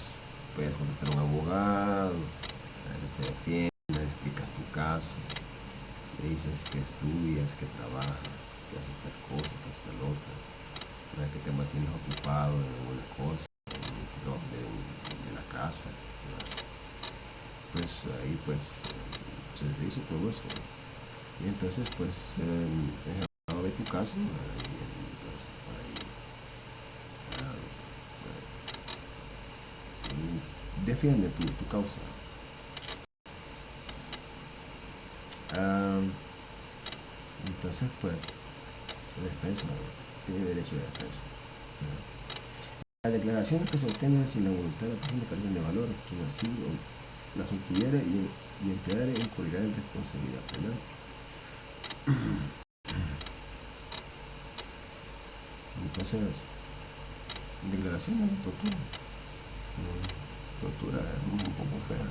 A: puedes contratar a un abogado, que te defienda, le explicas tu caso, le dices que estudias, que trabajas, que haces tal cosa, que haces tal otra, que te mantienes ocupado en alguna cosa, de la casa, pues ahí pues se dice todo eso. Y entonces pues el abogado ve tu caso y pues ahí defiende tu causa. Entonces pues la defensa tiene derecho de defensa. Las declaraciones que se obtengan sin la voluntad de la persona carecen de valor, quien así las obtuviera y empleara incurrirá en responsabilidad penal. Entonces, declaraciones de tortura. Tortura es un poco fea.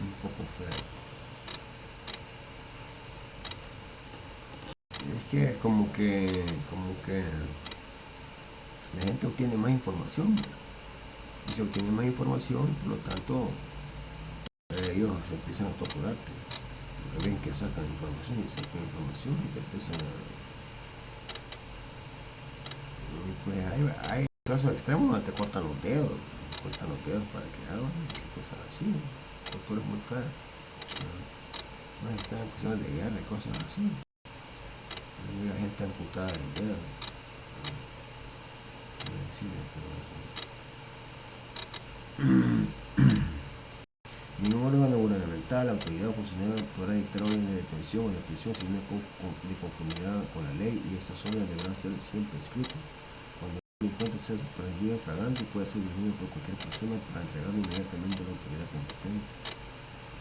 A: Un poco fea. Es que como que la gente obtiene más información. Y se obtiene más información y por lo tanto ellos se empiezan a torturarte. Porque ven que sacan información y te empiezan a... Pues hay casos extremos donde te cortan los dedos para que hagan cosas así. Tortura es muy fea. No están en cuestiones de guerra y cosas así. Hay gente amputada de los dedos. Ningún órgano gubernamental, autoridad o funcionario podrá dictar órdenes de detención o de prisión si no es de conformidad con la ley, y estas órdenes deberán ser siempre escritas. Cuando el delincuente sea sorprendido en fragante, puede ser detenido por cualquier persona para entregarlo inmediatamente a la autoridad competente.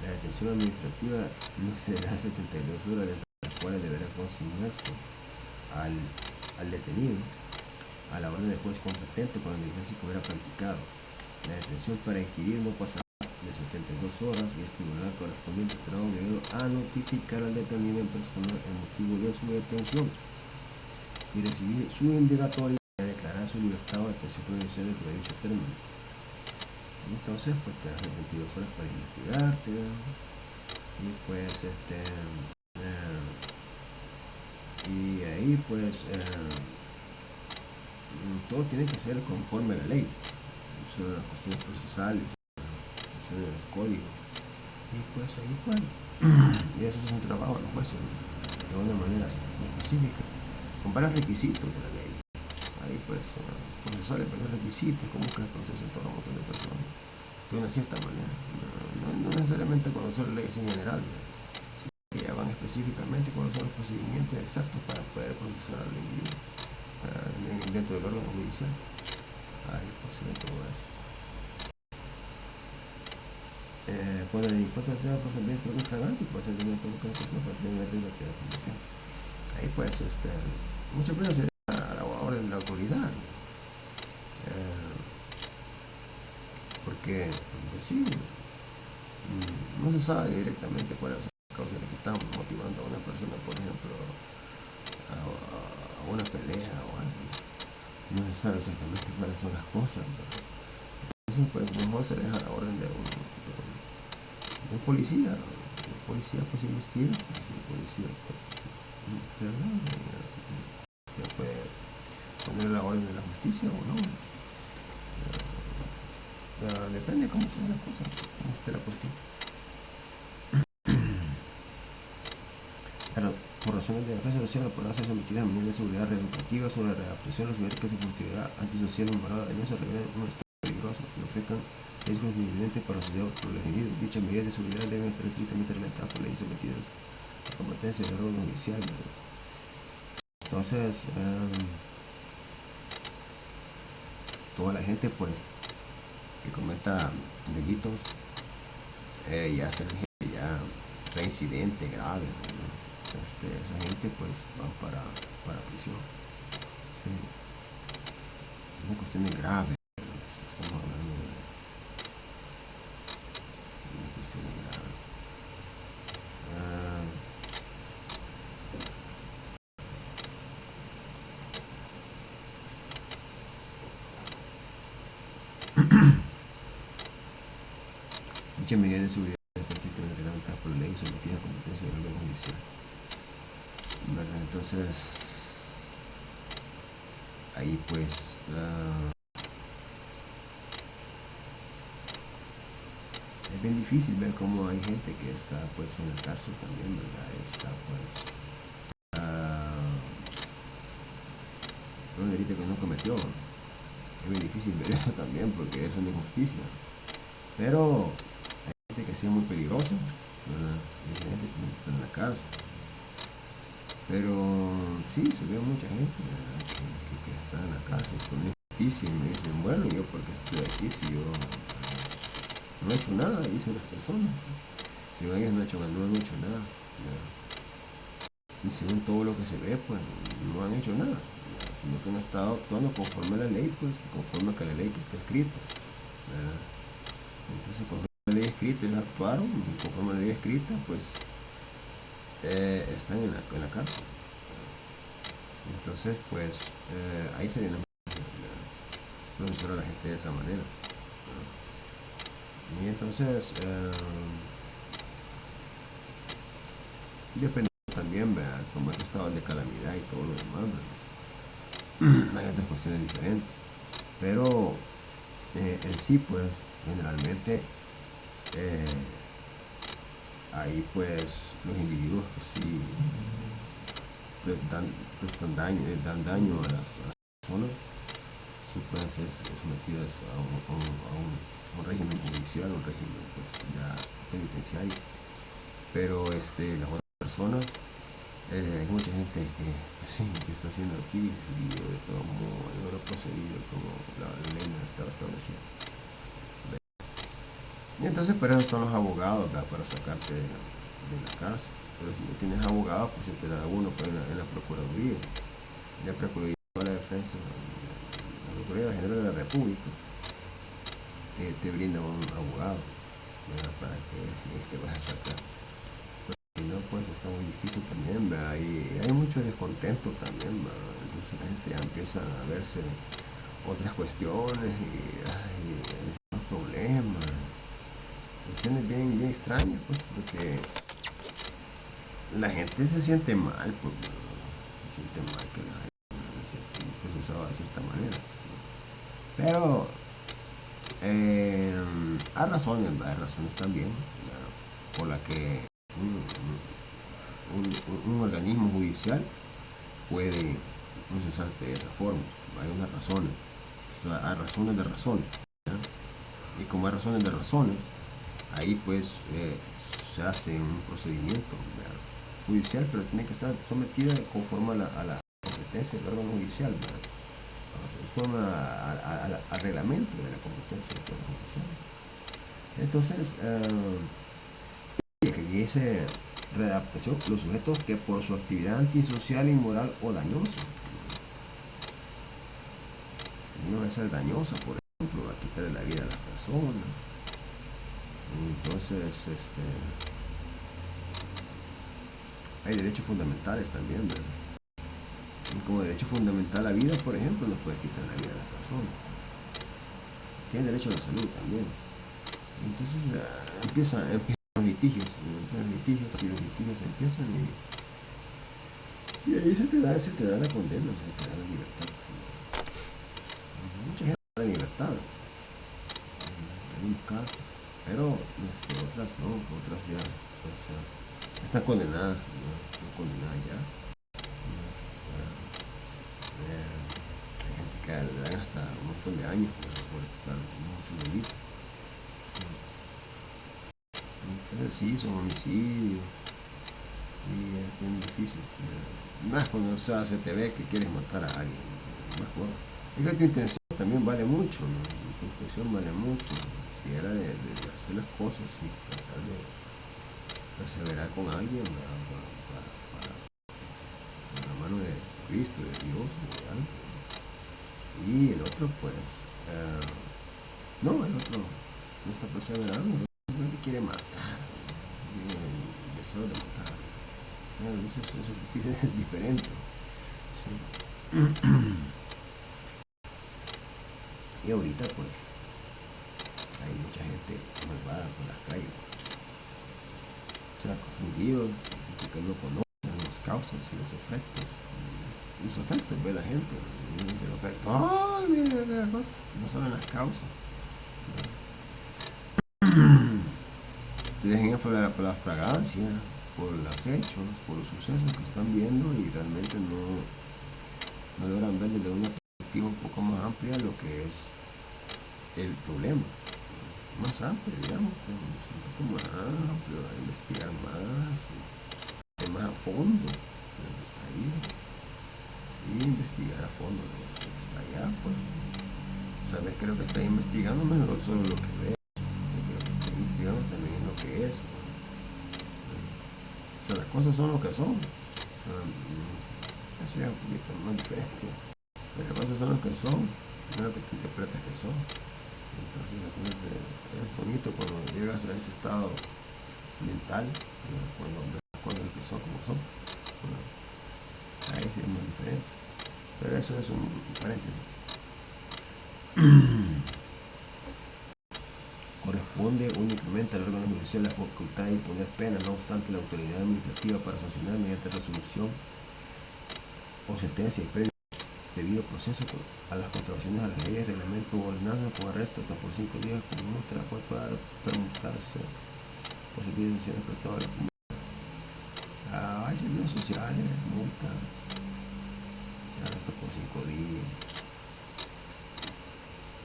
A: La detención administrativa no excederá 72 horas, dentro de las cuales deberá consignarse al detenido a la orden del juez competente con la diligencia que hubiera practicado. La detención para inquirir no pasará de 72 horas y el tribunal correspondiente será obligado a notificar al detenido en persona el motivo de su detención y recibir su indagatoria y declarar su libertad o detención provisional dentro de dicho término. Entonces pues te das 72 horas para investigarte y pues y ahí pues todo tiene que ser conforme a la ley, sobre las cuestiones procesales, sobre el código, y pues ahí pues y eso es un trabajo de los jueces de una manera específica. con varios requisitos de la ley. Hay pues procesales, varios requisitos, como que procesan todo un montón de personas de una cierta manera. No necesariamente conocer leyes en general, que ya van específicamente cuáles son los procedimientos exactos para poder procesar al individuo dentro del órgano judicial. Ahí pues se ve todo eso. Por el impuesto sea procedimiento infragante, puede ser tenido por cualquier persona para tener una actividad competente. Ahí pues muchas veces se da a la orden de la autoridad. Porque pues sí, no se sabe directamente cuáles son las causas de que están motivando a una persona, por ejemplo, a una pelea o algo. No se sabe exactamente cuáles son las cosas, pero entonces pues mejor se deja la orden de un policía. El policía pues investiga, pues el policía pues, ¿verdad? Ya puede poner la orden de la justicia o no. Depende cómo sea la cosa, cómo esté la cuestión. Pero por razones de defensa social podrán ser sometidas a medidas de seguridad reeducativas o de readaptación a los niveles que su actividad antisocial o moral dañosa revelen un estado peligroso y ofrezcan riesgos inminentes para la sociedad por los individuos. Dichas medidas de seguridad deben estar estrictamente reglamentadas por leyes sometidas a competencia del órgano judicial. Entonces, toda la gente pues que cometa delitos, ya sea gente ya reincidente, grave, ¿no? Esa gente pues van para prisión. Sí. Una cuestión grave, estamos hablando de una cuestión grave. Dicha medida de seguridad está estrictamente reglamentadas por la ley y sometida a competencia del órgano judicial. ¿Verdad? Entonces, ahí pues es bien difícil ver cómo hay gente que está pues en la cárcel también, ¿verdad? Está pues por un delito que no cometió. Es bien difícil ver eso también porque es una injusticia. Pero hay gente que sí es muy peligrosa, ¿verdad? Y hay gente que tiene que estar en la cárcel. Pero sí, se ve mucha gente, ¿verdad? Que está en la cárcel con injusticia y me dicen, bueno, yo porque estoy aquí si yo no he hecho nada, dicen las personas. Si ellos no han hecho nada, ¿verdad? Y según todo lo que se ve, pues no han hecho nada, ¿verdad? Sino que han estado actuando conforme a la ley, pues conforme a la ley que está escrita, ¿verdad? Entonces conforme a la ley escrita ellos actuaron y conforme a la ley escrita, pues están en la cárcel. Entonces pues ahí se viene procesar a la gente de esa manera, ¿no? Y entonces depende también, ¿verdad? Como es estado de calamidad y todo lo demás, ¿verdad? Hay otras cuestiones diferentes, pero en sí pues generalmente ahí pues los individuos que sí pues, dan daño a las personas sí pueden ser sometidas a un régimen judicial, un régimen pues ya penitenciario. Pero las otras personas, hay mucha gente que, sí, que está haciendo aquí, sí, yo de todo modo, yo lo procedí como la ley no estaba establecida. Y entonces para eso están los abogados, ¿verdad? Para sacarte de la cárcel. Pero si no tienes abogado, pues se te da uno pues, en la Procuraduría. En la Procuraduría de la Defensa, la Procuraduría General de la República, te brinda un abogado, ¿verdad? Para que él te vaya a sacar. Pero si no, pues está muy difícil también, ¿verdad? Y hay mucho descontento también, ¿verdad? Entonces la gente ya empieza a verse otras cuestiones y problemas, cuestiones bien extrañas, pues, porque la gente se siente mal, pues, se siente mal que la gente se procesaba de cierta manera. Pero hay razones también, por las que un organismo judicial puede procesarte de esa forma. Hay unas razones, o sea, hay razones de razones, ¿ya? Y como hay razones de razones, ahí pues se hace un procedimiento, ¿verdad?, judicial, pero tiene que estar sometida conforme a la competencia del órgano judicial, ¿verdad?, conforme al reglamento de la competencia del órgano judicial. Entonces, que dice readaptación, los sujetos que por su actividad antisocial, inmoral o dañosa, no debe ser dañosa, por ejemplo, va a quitarle la vida a las personas. Entonces, hay derechos fundamentales también, ¿verdad? Y como derecho fundamental a la vida, por ejemplo, no puede quitar la vida a las personas. Tiene derecho a la salud también. Entonces empiezan los litigios, y los litigios empiezan y ahí se te da la condena, se te da la libertad. Mucha gente da la libertad en algunos casos, pero otras no, otras ya pues, están condenadas, ¿no? Condenadas ya. Hay gente que le dan hasta un montón de años por estar mucho delito. Sí. Entonces sí, son homicidios y es bien difícil. Más cuando se te ve que quieres matar a alguien. Más cuando, es que tu intención también vale mucho, ¿no? Tu intención vale mucho. Si era de hacer las cosas y tratar de perseverar con alguien para la mano de Cristo, de Dios, ¿verdad? Y el otro pues no, el otro no está perseverando, simplemente quiere matar, el deseo de matar. Eso es diferente, sí. Y ahorita pues hay mucha gente malvada por las calles, se ha confundido porque no conocen las causas y los efectos. Los efectos ve la gente, y dice los efectos, ¡ay, mira qué cosa! No saben las causas. Se dejan influir por la fragancia, por los hechos, por los sucesos que están viendo y realmente no logran ver desde una perspectiva un poco más amplia lo que es el problema. Más amplio, digamos, un poco más amplio, a investigar más, más a fondo de lo que está ahí. Y investigar a fondo de lo que está allá, pues saber que lo que está investigando no es solo lo que ve, lo que está investigando también es lo que es, ¿no? O sea, las cosas son lo que son. Eso ya es un poquito más diferente. Pero las cosas son lo que son, no lo que tú interpretas que son. Entonces es bonito cuando llegas a ese estado mental, ¿no? Cuando ves las cosas que son como son. ¿No? Ahí sí es muy diferente. Pero eso es un paréntesis. Corresponde únicamente al órgano judicial la facultad de imponer penas, no obstante la autoridad administrativa para sancionar mediante resolución o sentencia y previo debido proceso a las contravenciones a las leyes, reglamentos o ordenanzas con arresto hasta por 5 días con multa, la cual pueda permutarse por servicios sociales prestados a la comunidad. Hay servicios sociales, multas, arresto por 5 días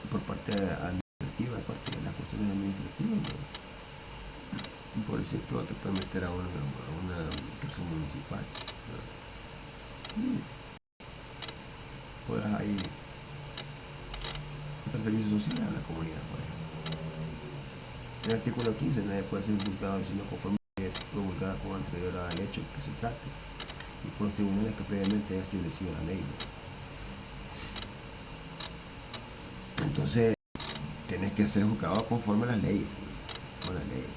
A: por parte administrativa, parte de las cuestiones administrativas, ¿no? Por ejemplo, te pueden meter a una cárcel municipal, ¿no? Y podrás ahí prestar servicios sociales a la comunidad, por ejemplo. En el artículo 15, nadie puede ser juzgado sino conforme es promulgada con anterioridad al hecho que se trate y por los tribunales que previamente haya establecido la ley, ¿no? Entonces, tenés que ser juzgado conforme a las leyes, ¿no? Con las leyes.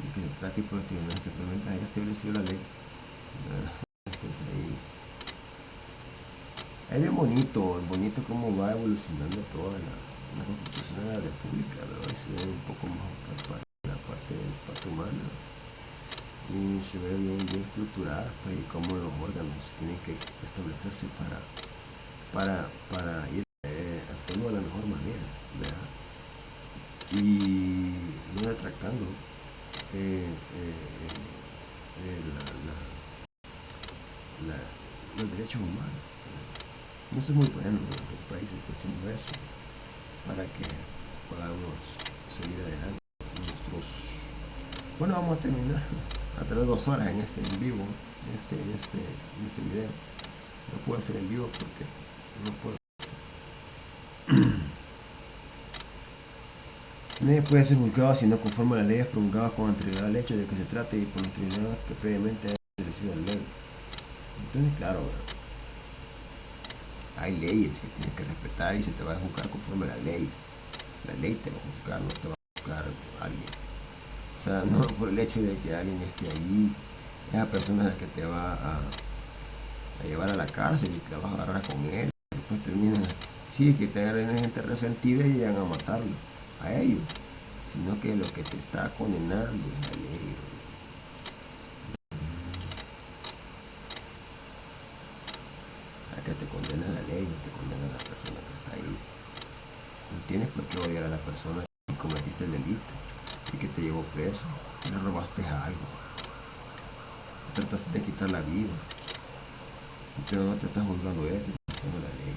A: Y que se trate por los tribunales que previamente haya establecido la ley. Entonces, ahí es bien bonito cómo va evolucionando toda la constitución de la república, ¿no? Ahí se ve un poco más la parte humana y se ve bien estructurada, pues, y cómo los órganos tienen que establecerse para ir actuando de la mejor manera, ¿verdad? Y no detractando los derechos humanos. Eso es muy bueno que el país esté haciendo eso para que podamos seguir adelante con nuestros. Bueno, vamos a terminar a través de 2 horas en este en vivo, en este video. No puedo hacer en vivo porque no puedo. Nadie puede ser juzgado si no conforme a las leyes promulgadas con anterioridad al hecho de que se trate y por los tribunales que previamente hayan establecido la ley. Entonces, claro, hay leyes que tienes que respetar y se te va a juzgar conforme a la ley. La ley te va a juzgar, no te va a juzgar alguien. O sea, no por el hecho de que alguien esté allí, esa persona es la que te va a llevar a la cárcel y te vas a agarrar con él. Después terminan, sí, que te agarren gente resentida y llegan a matarlo, a ellos. Sino que lo que te está condenando es la ley. A que te condena la ley, no te condena la persona que está ahí. No tienes por qué odiar a la persona que cometiste el delito y que te llevó preso, le robaste algo, trataste de quitar la vida, pero no te estás juzgando él, te estás juzgando la ley.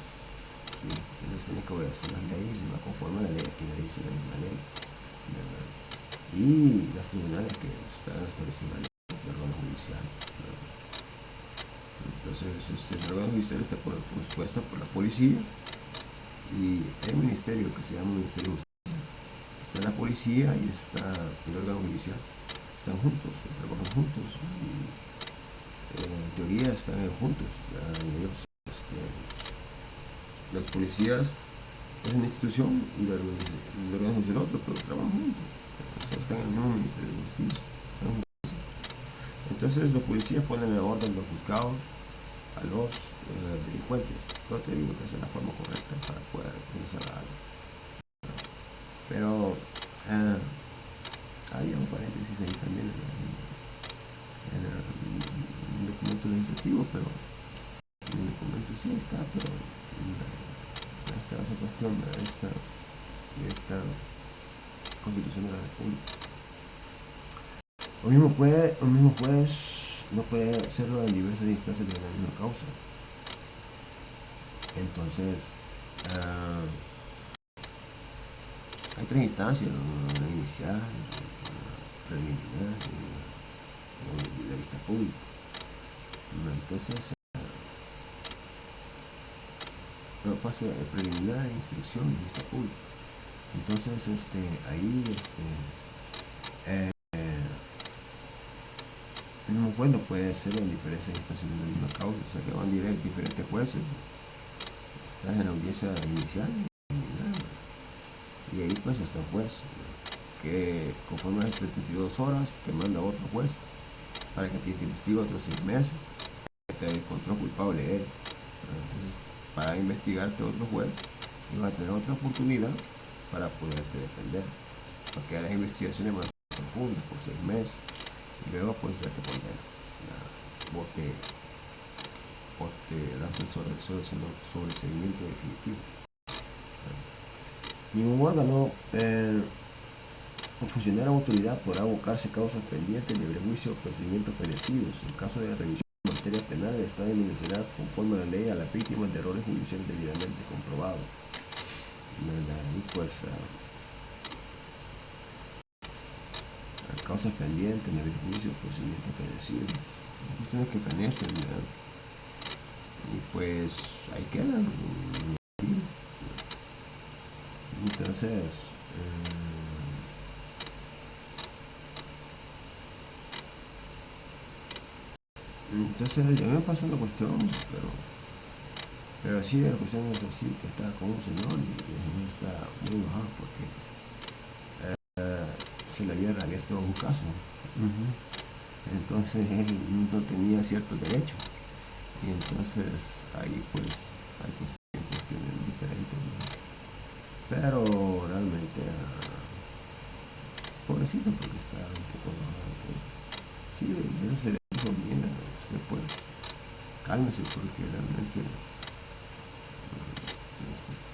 A: Sí, entonces tienes que obedecer las leyes y va conforme a la ley, aquí la ley dice la misma ley, ¿verdad? Y los tribunales que están estableciendo la ley, el órgano judicial, ¿verdad? Entonces el órgano judicial está compuesto por la policía y hay un ministerio que se llama Ministerio de Justicia. Está la policía y está el órgano judicial. Están juntos, trabajan juntos y en teoría están juntos. Ellos, los policías es una institución y el órgano es el otro, pero trabajan juntos. O sea, están en el mismo Ministerio de Justicia. Entonces los policías ponen en orden los juzgados a los delincuentes. Yo te digo que esa es la forma correcta para poder procesar algo. Pero había un paréntesis ahí también en el documento legislativo, pero en el documento sí está, pero esta es la cuestión de esta Constitución de la República. O mismo juez no puede hacerlo en diversas instancias de la misma causa. Entonces, hay 3 instancias: una inicial, una preliminar y una de vista pública. Entonces, fase preliminar, instrucción y vista pública. Entonces, ahí, el mismo juez no puede ser en diferentes instancias de la misma causa, o sea que van diferentes jueces. Estás en la audiencia inicial, y ahí pues está el juez, que conforme a las 72 horas te manda otro juez para que te investigue otros 6 meses, que te encontró culpable él. Entonces, para investigarte otro juez, y vas a tener otra oportunidad para poderte defender, porque las investigaciones más profundas por 6 meses, y luego pues ya te condena. O te das el sobreseimiento definitivo. Ningún órgano o funcionario o autoridad podrá abocarse causas pendientes de prejuicio o procedimientos fenecidos. En caso de revisión en materia penal, el Estado indemnizará conforme a la ley a las víctimas de errores judiciales debidamente comprobados. Y pues causas pendientes de prejuicio o procedimientos fenecidos. Cuestiones que fenecen, ¿verdad? Y pues ahí quedan. Entonces a mí me pasó una cuestión, pero sí, la cuestión es así, que estaba con un señor y el señor está muy enojado porque se le había reabierto un caso. Entonces él no tenía ciertos derechos y entonces ahí pues hay cuestiones diferentes, ¿no? Pero realmente pobrecito, porque está un poco enojado. Sí, entonces se le dijo: mira, usted pues cálmese, porque realmente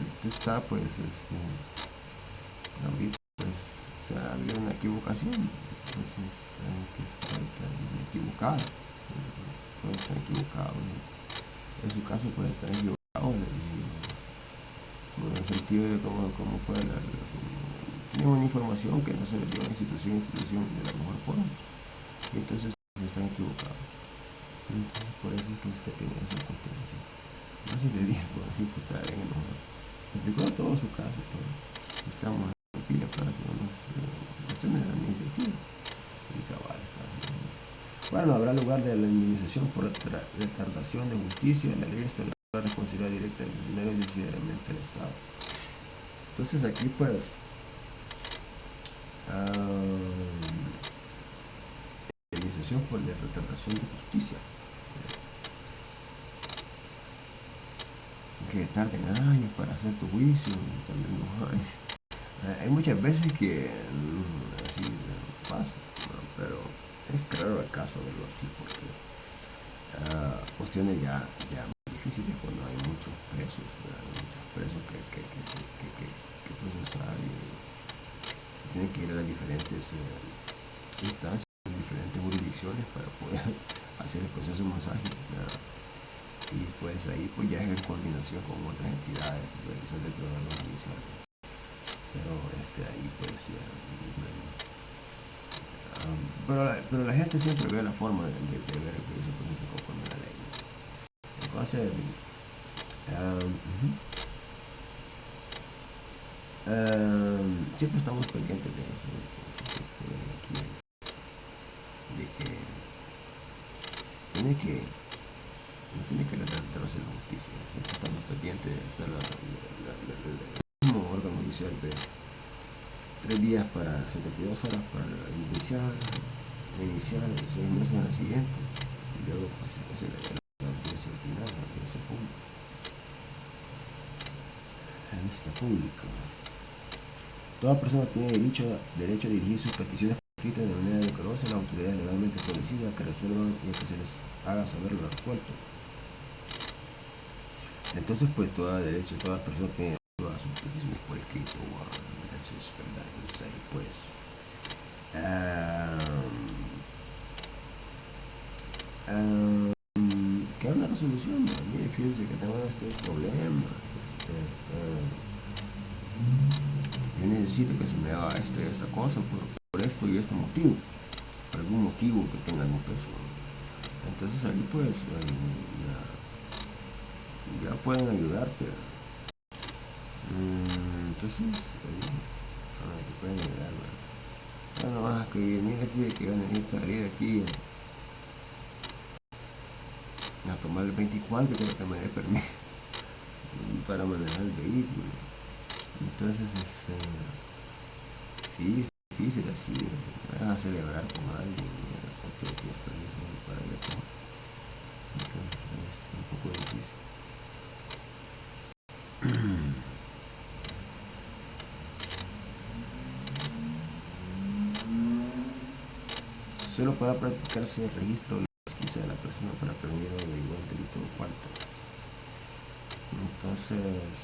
A: este está pues ahorita pues o sea, había una equivocación, entonces la gente está ahorita equivocada. puede estar equivocado, ¿no? En su caso puede estar equivocado, por el sentido de cómo fue tienen una información que no se les dio a institución de la mejor forma, y entonces están equivocados. Entonces por eso es que usted tiene esa cuestión así. No se le dijo, así que está bien enojado. Explicó todo su caso, todo. Estamos en fila para hacer unas cuestiones administrativas. Y cabal está haciendo. Bueno, habrá lugar de la indemnización por retardación de justicia. La ley establece la responsabilidad directa del funcionario y subsidiariamente del Estado. Entonces aquí pues indemnización por la retardación de justicia. Que tarden años para hacer tu juicio, también unos años. Hay muchas veces que así pasa, ¿no? Pero es claro el caso verlo así porque cuestiones ya muy difíciles cuando hay muchos presos, ¿verdad? Hay muchos presos que procesar y se tienen que ir a las diferentes instancias, diferentes jurisdicciones para poder hacer el proceso más ágil, ¿verdad? Y pues ahí pues ya es en coordinación con otras entidades, quizás dentro de la judicial. Pero ahí pues ya, pero la gente siempre ve la forma de ver que ese proceso conforme a la ley, ¿no? Entonces siempre estamos pendientes de eso, de que tiene que no tiene que tratarse la justicia, siempre estamos pendientes de hacer el mismo órgano judicial de 3 días para 72 horas para iniciar, reiniciar 6 meses en la siguiente, y luego pues se hace la audiencia final, la audiencia pública, la vista pública. Toda persona tiene derecho a dirigir sus peticiones escritas de manera decorosa a las autoridades legalmente establecidas que resuelvan y a que se les haga saber lo resuelto. Entonces pues toda persona tiene derecho a sus peticiones por escrito, eso es verdad. Entonces ahí pues queda una resolución. Mire, fíjese que tengo este problema, yo necesito que se me haga esto y esta cosa por esto y este motivo, por algún motivo que tenga algún peso. Entonces ahí pues ya pueden ayudarte. Entonces ahí te pueden ayudar, ¿verdad? Bueno, vas a escribir, mira aquí que yo necesito salir aquí a tomar el 24 que me dé permiso para manejar el vehículo. Entonces sí, es difícil así, vas a celebrar con alguien y de repente te pides permiso para ir a tomar. Entonces es un poco difícil. Solo para practicarse el registro de la pesquisa de la persona para prevenir o averiguar delitos o faltas. Entonces,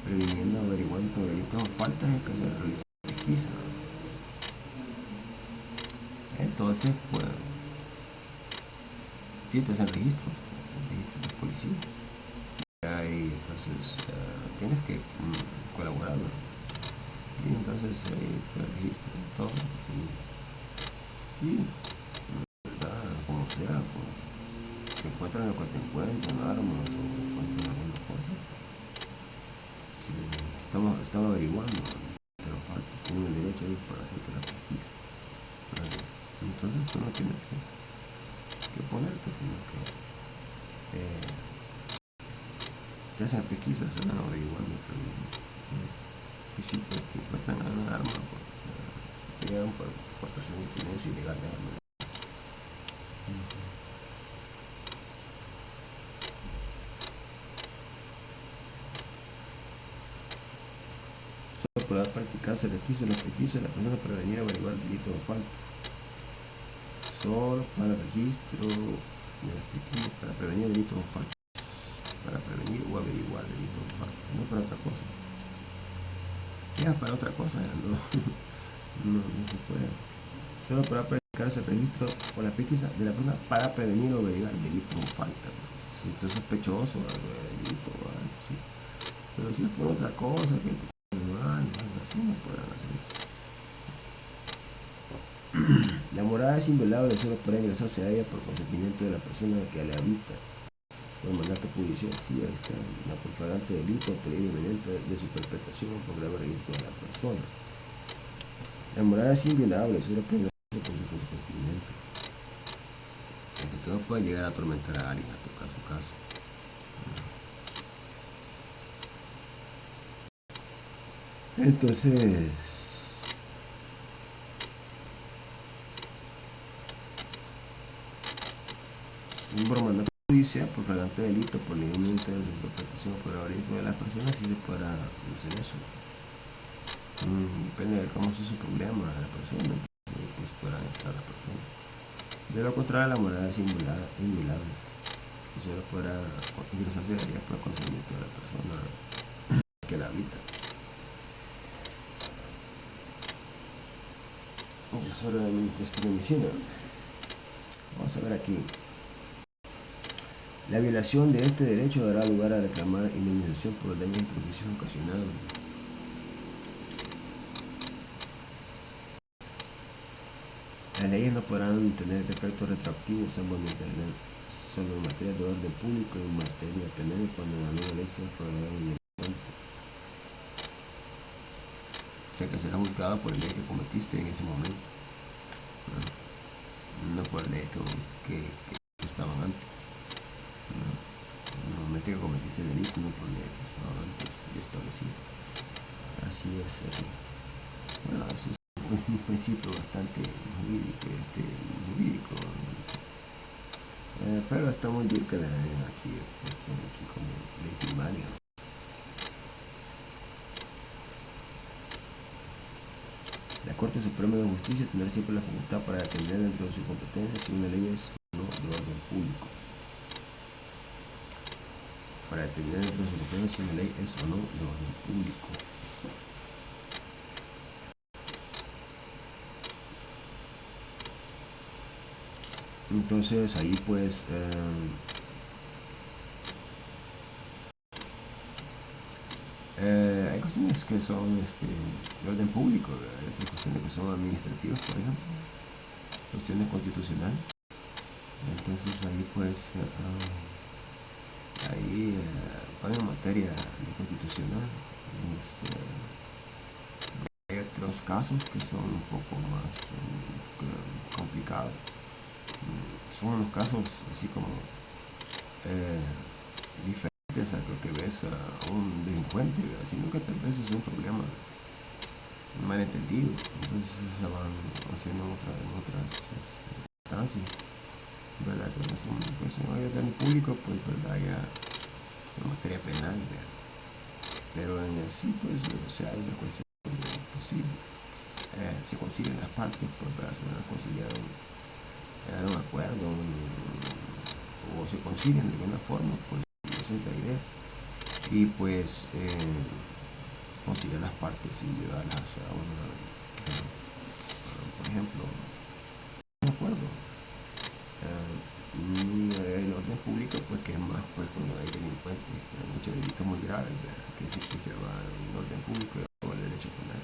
A: previniendo o averiguando delitos o faltas es que se realiza la pesquisa. Entonces, pues, si te hacen registros de policía. Y entonces tienes que colaborar, ¿no? Y entonces te registras y todo. Y ¿verdad? Como sea, pues, se encuentran lo que te encuentran, armas o encuentran alguna cosa. Si estamos averiguando, te lo falta, tienen el derecho a ir para hacerte la pesquisa, ¿verdad? Entonces tú no tienes que ponerte, sino que te hacen pesquisas, se van averiguando. Y si pues te encuentran una arma, pues, te llevan por portación y tenencia ilegal de armas. Solo podrá practicarse el requisito de la pesquisa de la persona para venir a averiguar delitos o faltas. Solo para registro de las pesquisas para prevenir delitos o faltas. Para prevenir o averiguar delitos o faltas, no para otra cosa. Ya para otra cosa no se puede. Solo para practicar verificarse el registro o la pesquisa de la persona para prevenir o averiguar delito o falta. Si está sospechoso, algo de delito o algo así. Pero si es por otra cosa, que te mal, algo así, no podrán hacer eso. La morada es inviolable, solo puede ingresarse a ella por consentimiento de la persona que la habita. Por mandato judicial, sí, ahí está. La por flagrante delito o peligro inminente de su perpetración o por grave riesgo de la persona. La morada es inviolable, solo puede ingresarse por su consentimiento. Es que tú no puedes llegar a atormentar a alguien, a su caso. Entonces, por mandato judicial, por flagrante delito, por limitante de su perpetración o por grave riesgo de la persona, sí se podrá hacer eso. Depende de cómo sea su problema de la persona, y pues podrán entrar a la persona. De lo contrario, la morada es inviolable y solo podrá ingresarse a ella por consentimiento de la persona que la habita. Yo solo de mi medicina. Vamos a ver aquí. La violación de este derecho dará lugar a reclamar indemnización por daños y perjuicios ocasionados. Las leyes no podrán tener efectos retroactivos solo en materia de orden público y en materia penal cuando la nueva ley sea favorable. O sea que será juzgada por el ley que cometiste en ese momento, no por leyes que estaban antes. Normalmente que cometiste el delito, no por leyes que estaban antes ya establecidas. Así es. Bueno, eso es un principio bastante jurídico. Pero está muy bien que la den aquí, puesto aquí como ley primaria. La Corte Suprema de Justicia tendrá siempre la facultad para determinar dentro de su competencia si una ley es o no de orden público. Para determinar dentro de su competencia si una ley es o no de orden público. Entonces ahí pues hay cuestiones que son de orden público, hay otras cuestiones que son administrativas, por ejemplo, cuestiones constitucionales. Entonces ahí pues en materia de constitucional hay otros casos que son un poco más complicados. Son los casos así como diferentes a lo que ves a un delincuente, sino que tal vez es un problema malentendido, entonces se van haciendo en otras instancias, ¿verdad? Que no son, pues, un orden público, pues, ¿verdad? Ya en materia penal, ¿verdad? Pero en el sí, pues, o sea, hay una cuestión, pues sí, se concilian las partes, pues, ¿verdad? Se van a conciliar un acuerdo, o se concilian de alguna forma, pues, esa es la idea. Y pues, conciliar las partes y llevarlas a una, por ejemplo, un acuerdo. Y el orden público, pues que es más pues cuando hay delincuentes que han hecho delitos muy graves, ¿verdad? Que sí que se va el orden público o el derecho penal.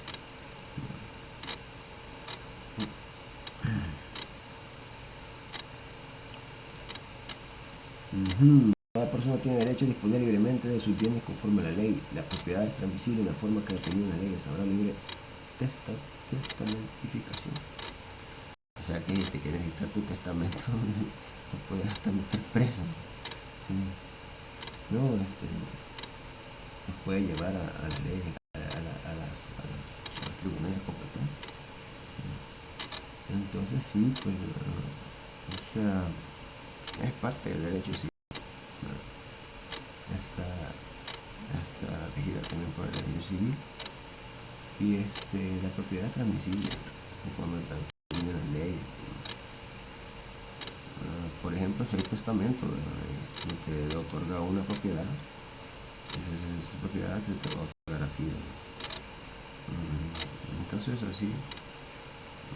A: Cada persona tiene derecho a disponer libremente de sus bienes conforme a la ley. La propiedad es transmisible en la forma que determina la ley. Habrá libre testamentificación. O sea que te quieres necesitar tu testamento, no puedes hasta meter preso. ¿Sí? No, nos puede llevar a la ley, a los tribunales competentes. Entonces sí, pues, o sea, es parte del derecho civil. Está regida también por el derecho civil. Y la propiedad transmisible, conforme a la ley. Por ejemplo, si hay testamento, se te otorga una propiedad, entonces esa propiedad se te va a otorgar a ti. Entonces así,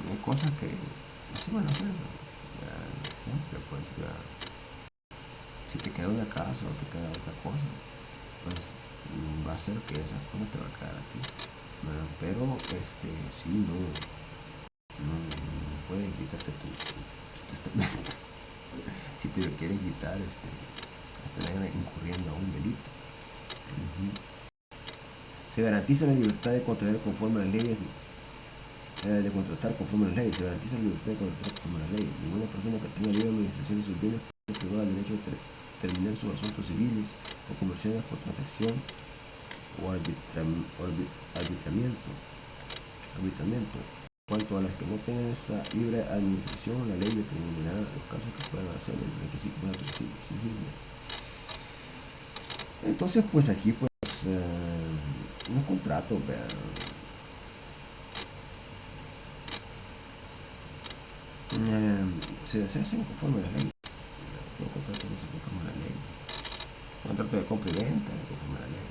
A: hay cosas que así van a ser, ¿no? Siempre, pues, si te queda una casa o te queda otra cosa, pues va a ser que esa cosa te va a quedar a ti, ¿verdad? Pero, sí, no pueden quitarte tu testamento. Si te lo quieren quitar, estarán incurriendo a un delito. Se garantiza la libertad de contratar conforme a las leyes, de contratar conforme a las leyes. Se garantiza la libertad de contratar conforme a las leyes. Ninguna persona que tenga libre administración de sus bienes puede privar el derecho de terminar sus asuntos civiles o comerciales por transacción o arbitramiento. Cuanto a las que no tengan esa libre administración, la ley determinará los casos que puedan hacer y los requisitos exigibles. Entonces, pues aquí, pues, los contratos, vean, se hacen conforme a la ley. Todo contrato se hace conforme a la ley. Contrato de compra y venta, conforme a la ley.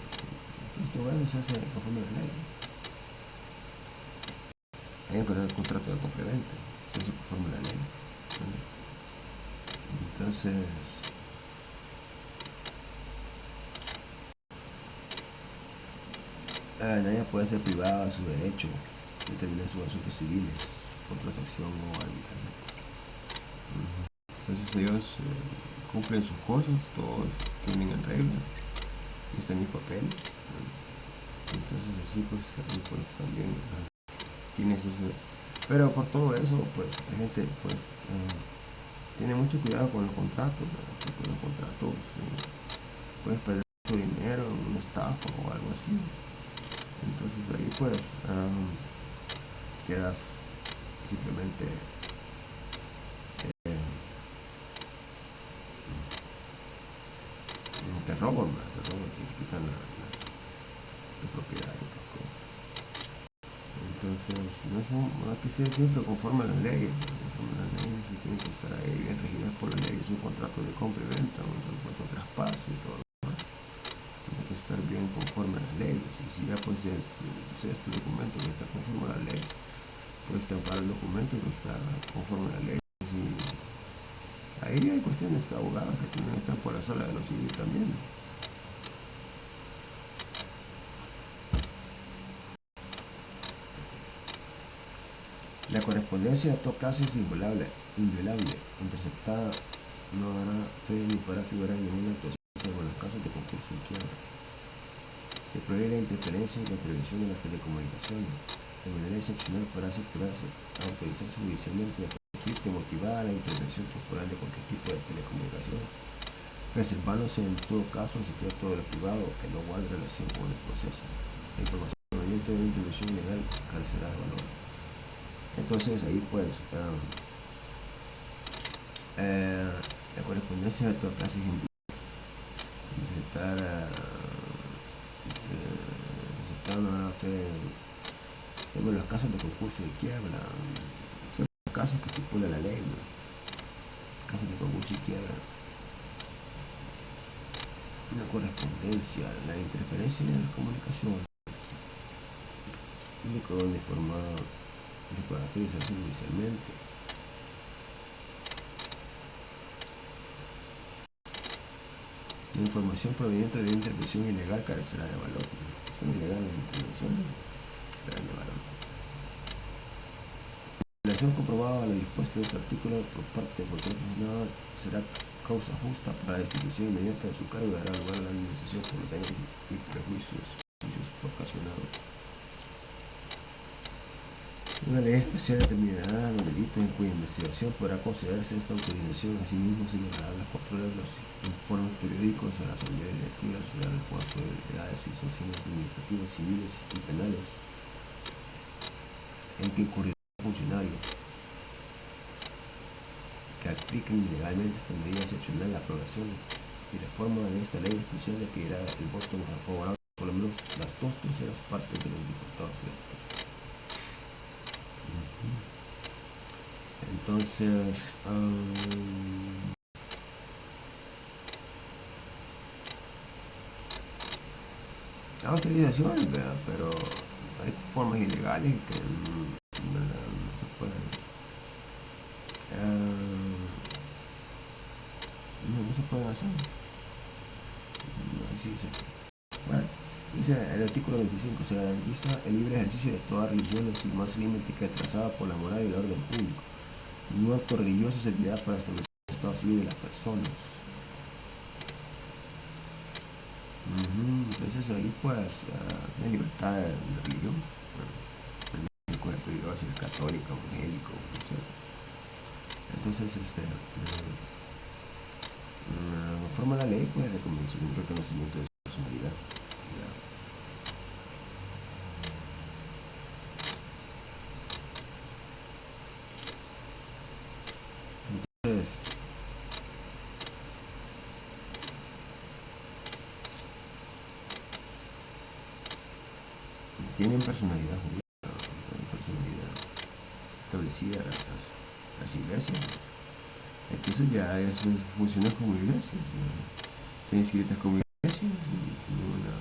A: Entonces, todo eso se hace conforme a la ley. Hay un contrato de compra y venta, se hace conforme a la ley. Entonces, nadie puede ser privado de su derecho de terminar sus asuntos civiles por transacción o arbitramiento. Entonces ellos cumplen sus cosas, todos tienen en regla, y está en mi papel. Entonces así pues, ahí pues también tienes ese. Pero por todo eso, pues la gente pues tiene mucho cuidado con los contratos, ¿verdad? Porque los contratos puedes perder mucho dinero en una estafa o algo así. Entonces ahí pues quedas simplemente te roban, te quitan la propiedad y otras cosas. Entonces no hay que ser siempre conforme a las leyes, conforme a las leyes y tienen que estar ahí bien regidas por las leyes, un contrato de compra y venta, un contrato de traspaso y todo. Tiene que estar bien conforme a las leyes, y si ya pues este documento que está conforme a la ley, puedes estampar el documento que está conforme a la ley. Y ahí hay cuestiones abogadas que también están por la sala de lo civil también, ¿no? La correspondencia de toda clase es inviolable, interceptada, no dará fe ni podrá figurar en ninguna actuación salvo en los casos de concurso y quiebra. Se prohíbe la interferencia y la intervención de las telecomunicaciones. De manera excepcional podrá autorizarse judicialmente de forma estricta y motivada la intervención temporal de cualquier tipo de telecomunicaciones, reservándose en todo caso el secreto de lo privado que no guarde relación con el proceso. La información proveniente de una intervención ilegal carecerá de valor. Entonces ahí pues la correspondencia de toda clase es interceptar una fe según los casos de concurso y quiebra, según los casos que estipula la ley, ¿no? Casos de concurso y quiebra, una correspondencia, la interferencia en las comunicaciones, indicó de forma que pueda autorizarse judicialmente. La información proveniente de una intervención ilegal carecerá de valor. Son ilegales las intervenciones, carecerán de valor. La acción comprobada a lo dispuesto de este artículo por parte de cualquier funcionario será causa justa para la destitución inmediata de su cargo y dará lugar a la indemnización por los daños y prejuicios ocasionados. Una ley especial determinará los delitos en cuya investigación podrá concederse esta autorización. Asimismo, señalará las controles de los informes periódicos a la Asamblea Legislativa sobre las responsabilidades y sanciones administrativas, civiles y penales en que incurrirá el funcionario que apliquen ilegalmente esta medida excepcional. La aprobación y reforma de esta ley especial requerirá el voto favorable por lo menos las 2/3 partes de los diputados electos. Entonces, hay autorizaciones, pero hay formas ilegales que no se pueden. pueden hacer. Así dice. Bueno, dice el artículo 25, se garantiza el libre ejercicio de toda religión sin más límite que trazada por la moral y el orden público. Ningún acto religioso servirá para establecer el estado civil de las personas. Entonces ahí pues hay libertad de religión. Bueno, el cuerpo va a ser católico, evangélico, etc. Entonces conforme a la ley pues recomienza un reconocimiento de su personalidad. Entonces tienen personalidad jurídica, tienen personalidad establecida las iglesias. Entonces ya eso funciona como iglesias, ¿no? Tienen inscritas como iglesias y tienen una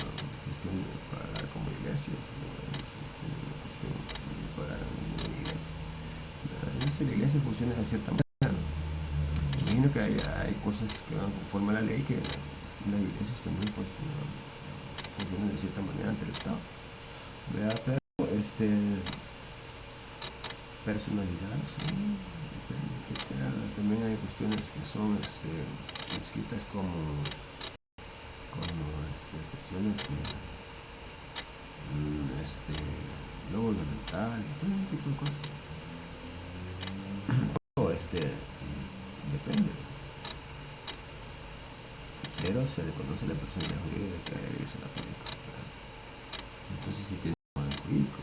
A: gestión de pagar como iglesias, ¿no? Es una cuestión de pagar a una iglesia. Entonces la iglesia funciona de cierta manera, ¿no? Imagino que hay cosas que van conforme a la ley que las iglesias también pues funcionan de cierta manera ante el Estado. ¿Verdad? Pero personalidad, sí, depende de qué te haga. También hay cuestiones que son escritas como cuestiones de no gubernamental y todo ese tipo de cosas. Pero depende. Pero se le conoce la personalidad jurídica de la Iglesia Católica. Entonces si tiene un jurídico,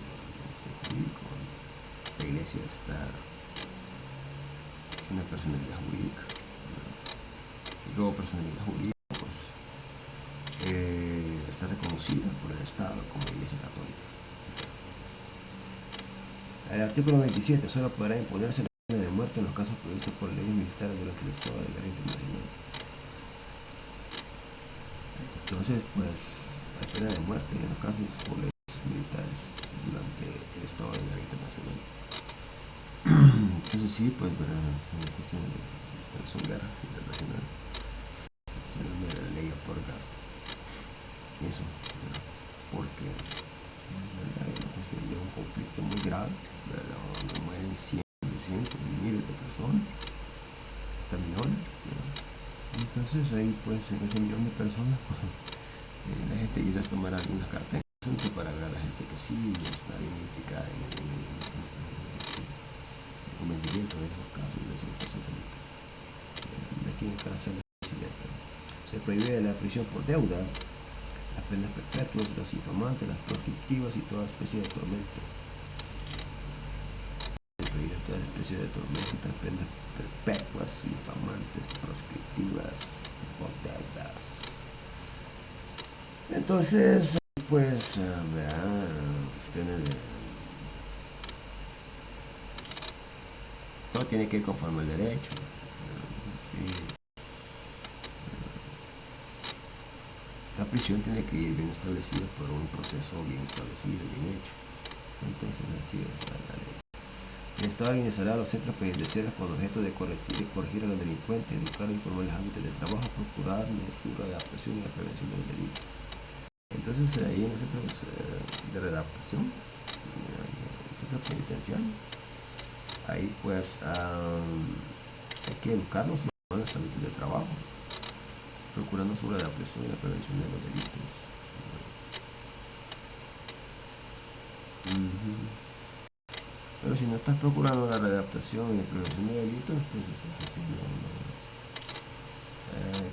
A: la iglesia tiene una personalidad jurídica, ¿no? Y como personalidad jurídica pues está reconocida por el Estado como iglesia católica. El artículo 27 solo podrá imponerse la pena de muerte en los casos previstos por leyes militares durante el estado de guerra internacional. Entonces pues hay pena de muerte en los casos por leyes militares durante el estado de guerra internacional. Entonces sí, pues verás, en cuestiones de cuando son guerras internacionales, la ley otorga eso, ¿verdad? Porque ¿verdad? Es una cuestión de un conflicto muy grave, ¿verdad? Donde mueren cientos, miles de personas, hasta millones, ¿verdad? Entonces ahí pues en ese millón de personas pues, la gente quizás tomará algunas cartas para ver a la gente que sí está bien implicada en el cometimiento de esos casos de ciertos delitos. De aquí en cárcel se prohíbe la prisión por deudas, las penas perpetuas, las infamantes, las proscriptivas y toda especie de tormento. Se prohíbe toda especie de tormento, penas perpetuas, infamantes, proscriptivas, por deudas. Entonces, pues, verán, todo tiene que ir conforme al derecho. Sí. La prisión tiene que ir bien establecida por un proceso bien establecido, bien hecho. Entonces así es la ley. El Estado organizará los centros penitenciarios con objeto de corregir a los delincuentes, educar e informarles hábitos de trabajo, procurar su readaptación y la prevención de los delitos. Entonces ahí en los centros de readaptación, el centro penitenciario, ahí pues hay que educarlos en los hábitos de trabajo, procurando su readaptación y la prevención de los delitos. Pero si no estás procurando la readaptación y la prevención de delitos, pues es así,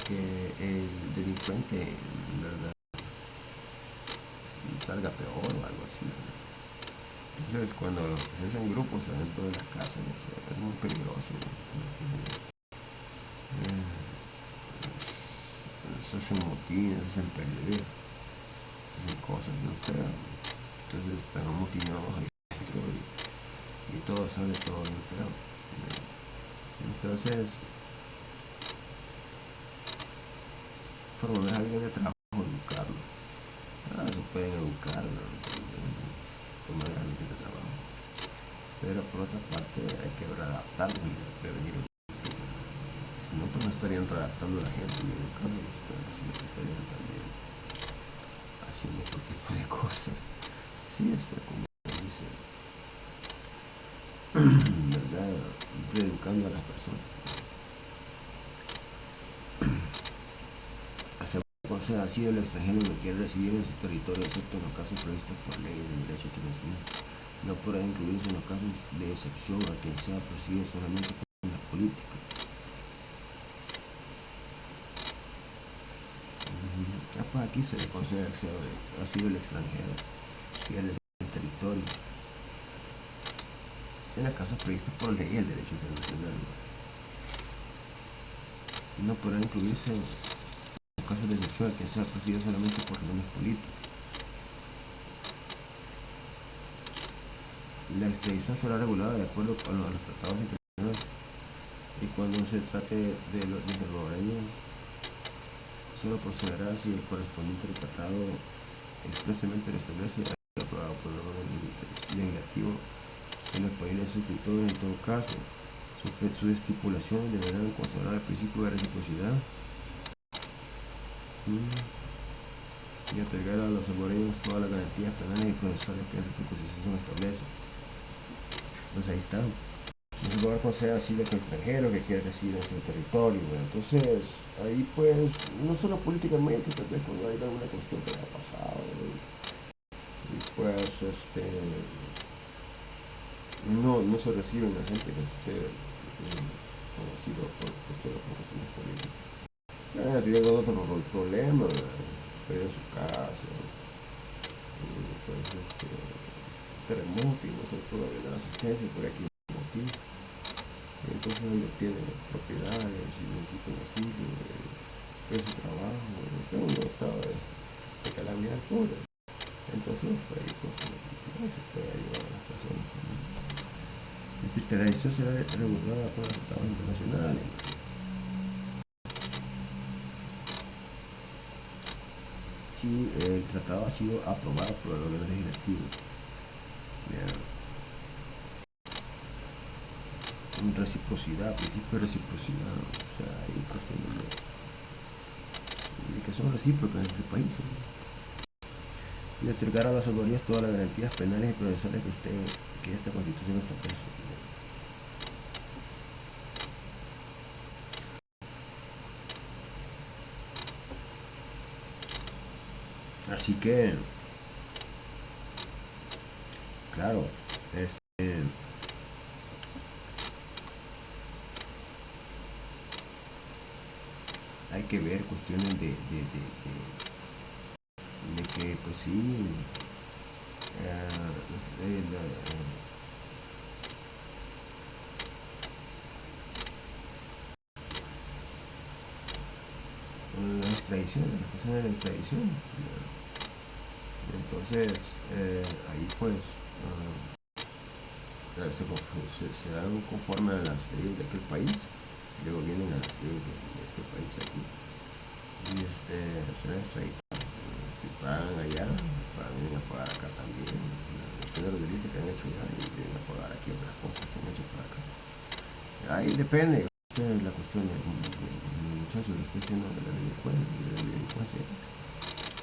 A: que el delincuente, ¿verdad?, salga peor o algo así, ¿verdad? Entonces cuando se hacen grupos adentro de las casas es muy peligroso, se hacen motines, se hacen peleas, se hacen cosas, ¿no? Pero, entonces están amotinados ahí dentro y todo sale todo bien feo. Entonces, formar hábitos de trabajo, educarlo. Se pueden educar, ¿no? Formar hábitos de trabajo. Pero por otra parte hay que adaptarlo y prevenir el delito, ¿no? Si no pues no estarían redactando a la gente ni educándolos, pues, sino que estarían también haciendo otro tipo de cosas. Sí, como dice, ¿verdad? Reeducando a las personas. Hacer así el extranjero no quiere residir en su territorio excepto en los casos previstos por leyes de derecho internacional. No podrá incluirse en los casos de excepción a quien sea percibido solamente por la política. Pues aquí se le concede asilo al extranjero que reside en el territorio en las casos previstos por leyes del derecho internacional. No podrá incluirse en los casos de excepción a quien sea percibido solamente por razones políticas. La extradición será regulada de acuerdo a los tratados internacionales y cuando se trate de los salvadoreños solo procederá si el correspondiente tratado expresamente lo establece y aprobado por el órgano legislativo de los países suscriptores. En todo caso, sus estipulaciones deberán considerar el principio de reciprocidad y otorgar a los salvadoreños todas las garantías penales y procesales que esta Constitución establece. Pues ahí está. El Salvador concede asilo a extranjero que quiere residir en su territorio. Bueno, entonces, ahí pues, no solo políticamente, tal vez cuando hay alguna cuestión que haya pasado, y pues, no se recibe una gente que esté con asilo solo por cuestiones políticas. Tiene otro problema, perdió su casa, pues, terremoto y no se pudo brindar la asistencia por aquí motivo. Entonces hoy obtiene propiedades y necesita un asilo, pero su trabajo, está en un estado de calamidad pobre. Entonces ahí pues se puede ayudar a las personas también. Es decir, que la decisión será regulada por los tratados internacionales. Si el tratado ha sido aprobado por el órgano legislativo. Reciprocidad, principio de reciprocidad, o sea, hay cuestiones de que son recíprocas entre países, ¿no? Y otorgar a las salvadoreñas todas las garantías penales y procesales que esta Constitución establece. Así que, claro, hay que ver cuestiones de que, pues sí, la extradición, las cuestiones de la extradición. Entonces, ahí pues se dan conforme a las leyes de aquel país, luego vienen a las leyes de este país aquí y serán extraditados. Si pagan allá, vienen a pagar acá también, depende de los delitos que han hecho allá y vienen a pagar aquí otras cosas que han hecho por acá. Ahí depende. Esta es la cuestión del muchacho que está haciendo de la delincuencia.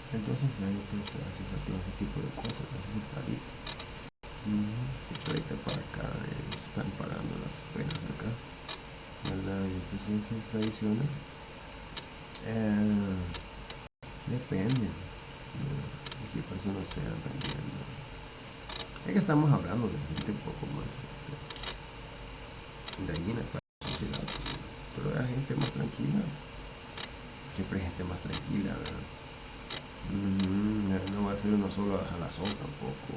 A: Entonces ahí pues se hace ese tipo de cosas, se extradita. Se extradita para acá, están pagando las penas acá, ¿verdad? Entonces esa extradición depende de qué personas sean también, ¿no? Es que estamos hablando de gente un poco más dañina para la sociedad, pero hay gente más tranquila, siempre hay gente más tranquila, ¿verdad? No va a ser uno solo a la sombra tampoco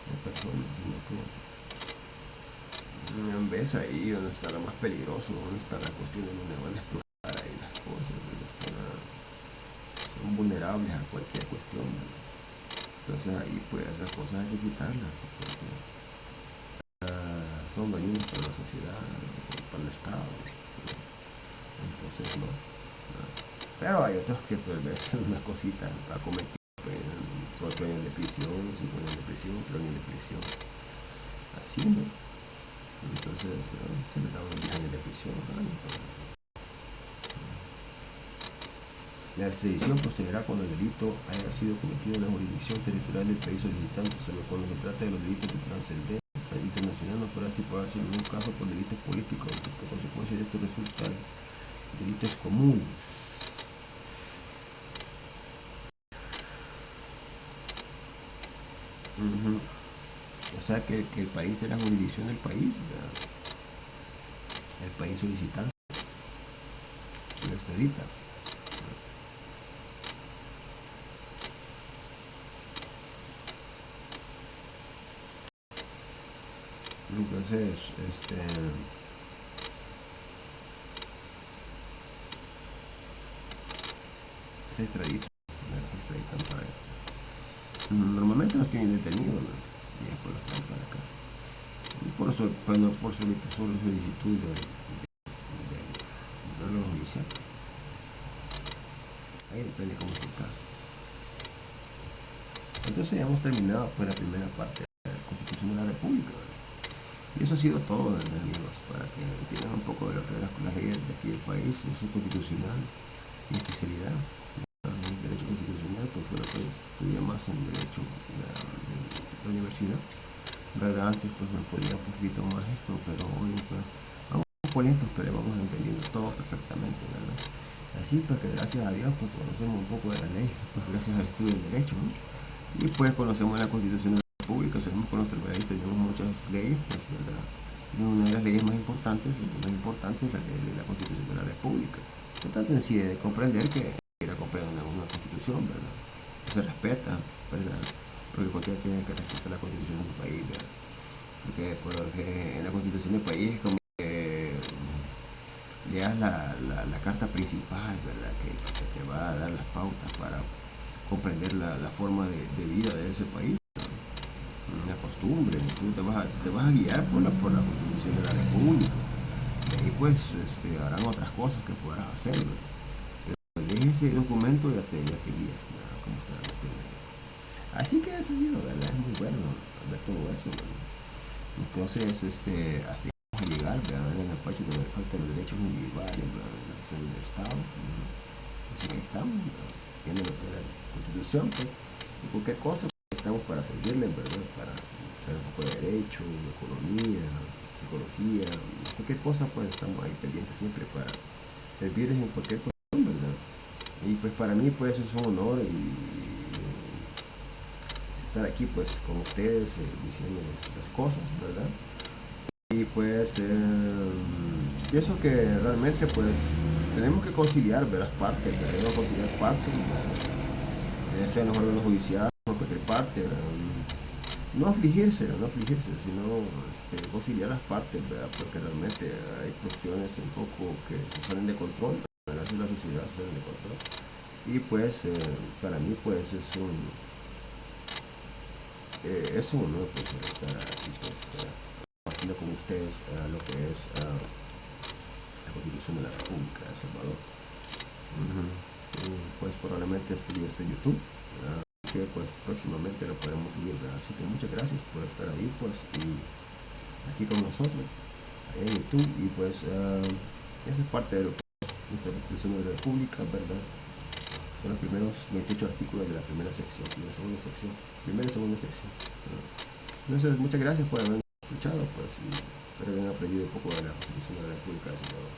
A: de personas, sino que ves ahí donde está lo más peligroso, donde está la cuestión de donde van a explotar ahí las cosas, son vulnerables a cualquier cuestión, ¿verdad? Entonces ahí pues esas cosas hay que quitarlas porque son dañinas para la sociedad, para el Estado, ¿no? Entonces no. Pero hay otros que tal vez unas cositas ha cometido, pues, 8 años de prisión, 5 años de prisión, 3 años de prisión, así, ¿no? Entonces se le da unos 10 años de prisión. La extradición procederá cuando el delito haya sido cometido en la jurisdicción territorial del país solicitante, o sea, cuando se trata de los delitos de trascendencia internacional no podrá estipularse en ningún caso por delitos políticos, por consecuencia de esto resultan delitos comunes. O sea que el país es la jurisdicción del país, ¿verdad? El país solicitante lo extradita. Entonces, se extraditan, ¿verdad? Se extraditan para... Normalmente los tienen detenidos, ¿verdad? Y después los traen para acá. Y por solicitud de los judicial. Ahí depende cómo es el caso. Entonces ya hemos terminado pues la primera parte de la Constitución de la República, ¿verdad? Y eso ha sido todo, ¿verdad, amigos? Para que entiendan un poco de lo que es las leyes de aquí del país, eso constitucional y especialidad. En derecho constitucional, pues fue lo que estudié más en derecho de la universidad. ¿Verdad? Antes pues me podía un poquito más esto, pero hoy pues vamos un poco lentos, pero vamos entendiendo todo perfectamente, ¿verdad? Así pues que gracias a Dios pues conocemos un poco de la ley, pues gracias al estudio del derecho, ¿no? Y pues conocemos la Constitución de la República, sabemos que en nuestro país tenemos muchas leyes, pues, ¿verdad? Y una de las leyes más importantes, es la ley de la Constitución de la República. Es tan sencilla de comprender que era comprender una Constitución, ¿verdad? Que se respeta, ¿verdad? Porque cualquiera tiene que respetar la Constitución del país, ¿verdad? Porque en la Constitución del país es como que leas la carta principal, ¿verdad? Que te va a dar las pautas para comprender la forma de vida de ese país, la costumbre. Tú te vas a guiar por la Constitución de la República. De ahí pues harán otras cosas que podrás hacer, ¿verdad? Pero lees ese documento y ya te guías, ¿verdad? Cómo está la cuestión ahí. Así que eso ha sido, ¿verdad? Es muy bueno ver todo eso, ¿verdad? Entonces, hasta vamos a llegar, ¿verdad? En la parte de los derechos individuales, ¿verdad? En la cuestión del Estado, ¿verdad? Así que ahí estamos, ¿verdad? Viene lo que es la Constitución, pues, y cualquier cosa, pues, estamos para servirle, ¿verdad? Para saber un poco de derecho, economía, psicología, cualquier cosa, pues estamos ahí pendientes siempre para servirles en cualquier cuestión, ¿verdad? Y pues para mí, pues es un honor y estar aquí, pues, con ustedes, diciéndoles las cosas, ¿verdad? Y pues pienso que realmente pues tenemos que conciliar, ¿verdad? Las partes, ¿verdad? Debemos conciliar partes, sea en los órganos judiciales o en cualquier parte, no afligirse, sino conciliar las partes, ¿verdad? Porque realmente hay cuestiones un poco que se salen de control, ¿verdad? Si la sociedad se sale de control. Y pues para mí pues es un honor pues estar aquí pues compartiendo con ustedes lo que es la Constitución de la República de El Salvador. Pues probablemente este video esté en YouTube, que pues próximamente lo podremos subir, ¿verdad? Así que muchas gracias por estar ahí pues y aquí con nosotros en YouTube. Y pues esa es parte de lo que es nuestra Constitución de la República, ¿verdad? Son los primeros 28 artículos de la primera sección, de la segunda sección, primera y segunda sección, ¿verdad? Entonces muchas gracias por haberme escuchado, pues, y espero que hayan aprendido un poco de la Constitución de la República de El Salvador.